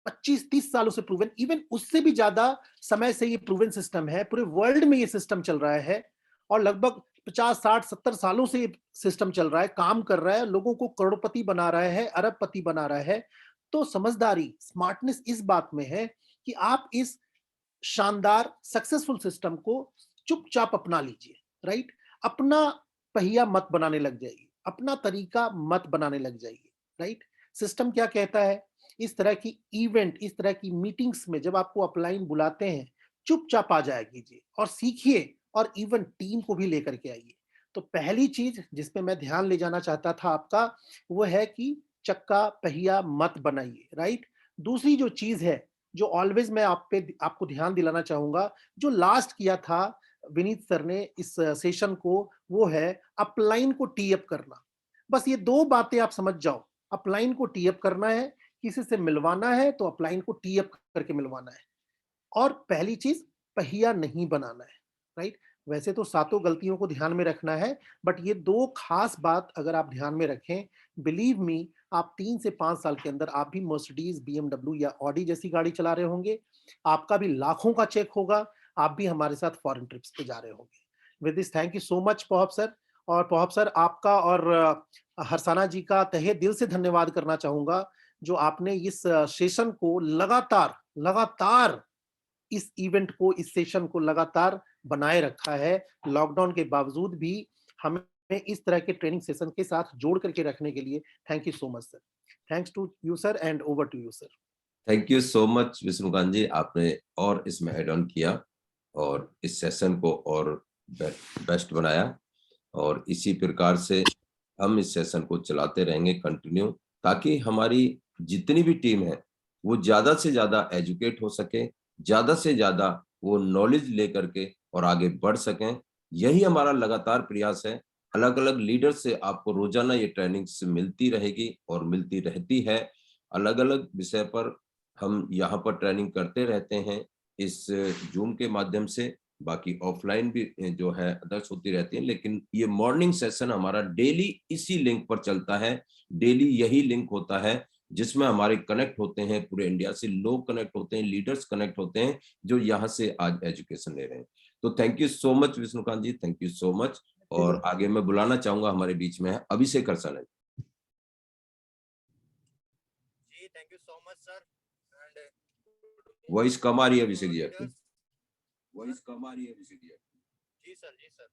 25-30 सालों से प्रूवन, इवन उससे भी ज्यादा समय से ये प्रूवन सिस्टम है, पूरे वर्ल्ड में ये सिस्टम चल रहा है और लगभग 50-60-70 सालों से ये सिस्टम चल रहा है, काम कर रहा है, लोगों को करोड़पति बना रहा है, अरबपति बना रहा है। तो समझदारी, स्मार्टनेस इस बात में है कि आप इस शानदार सक्सेसफुल सिस्टम को चुपचाप अपना लीजिए, राइट। अपना पहिया मत बनाने लग जाइए, अपना तरीका मत बनाने लग जाइए, राइट। सिस्टम क्या कहता है? इस तरह की इवेंट, इस तरह की मीटिंग्स में जब आपको अपलाइन बुलाते हैं, चुपचाप आ जाया कीजिए और सीखिए और इवन टीम को भी लेकर के आइए। तो पहली चीज जिसपे मैं ध्यान ले जाना चाहता था आपका, वो है कि चक्का पहिया मत बनाइए, राइट। दूसरी जो चीज है, जो ऑलवेज मैं आपको ध्यान दिलाना चाहूंगा, जो लास्ट किया था विनीत सर ने इस सेशन को, वो है अपलाइन को टी अप करना। बस ये 2 बातें आप समझ जाओ, अपलाइन को टी अप करना है, किसी से मिलवाना है तो अपलाइन को टी अप करके मिलवाना है। और पहली चीज, पहिया नहीं बनाना है, राइट। वैसे तो 7 गलतियों को ध्यान में रखना है, बट ये 2 खास बात अगर आप ध्यान में रखें, बिलीव मी, आप 3 से 5 साल के अंदर आप भी मर्सिडीज, बीएमडब्ल्यू या ऑडी जैसी गाड़ी चला रहे होंगे आपका भी लाखों का चेक होगा, आप भी हमारे साथ फॉरेन ट्रिप्स पे जा रहे होंगे। With this thank you so much पोहब सर। और पोहब सर आपका और हरसाना जी का तहे दिल से धन्यवाद करना चाहूंगा, जो आपने इस सेशन को लगातार इस इवेंट को, इस सेशन को लगातार बनाए रखा है। लॉकडाउन के बावजूद भी हमें इस तरह के ट्रेनिंग सेशन के साथ जोड़ करके रखने के लिए thank you so much sir. Thanks to you sir and over to you sir. Thank you so much Vishnukant ji, आपने और इसमें ऐड ऑन किया और इस सेशन को और बेस्ट बनाया, और इसी प्रकार से हम इस सेशन को चलाते रहेंगे कंटिन्यू, ताकि हमारी जितनी भी टीम है वो ज्यादा से ज्यादा एजुकेट हो सके, ज्यादा से ज्यादा वो नॉलेज लेकर के और आगे बढ़ सकें। यही हमारा लगातार प्रयास है। अलग अलग लीडर से आपको रोजाना ये ट्रेनिंग्स मिलती रहेगी और मिलती रहती है। अलग अलग विषय पर हम यहाँ पर ट्रेनिंग करते रहते हैं इस जूम के माध्यम से। बाकी ऑफलाइन भी जो है अदर्स होती रहती है, लेकिन ये मॉर्निंग सेशन हमारा डेली इसी लिंक पर चलता है। डेली यही लिंक होता है जिसमें हमारे कनेक्ट होते हैं, पूरे इंडिया से लोग कनेक्ट होते हैं, लीडर्स कनेक्ट होते हैं जो यहाँ से आज एजुकेशन ले रहे हैं। तो thank you so much Vishnukant ji, thank you so much. और आगे मैं बुलाना चाहूंगा, हमारे बीच में है Abhishek Harsana ji. Thank you so much sir. And voice कम आ रही है अभिषेक जी आपकी, वॉइस कम आ रही है अभिषेक जी। जी सर, जी सर।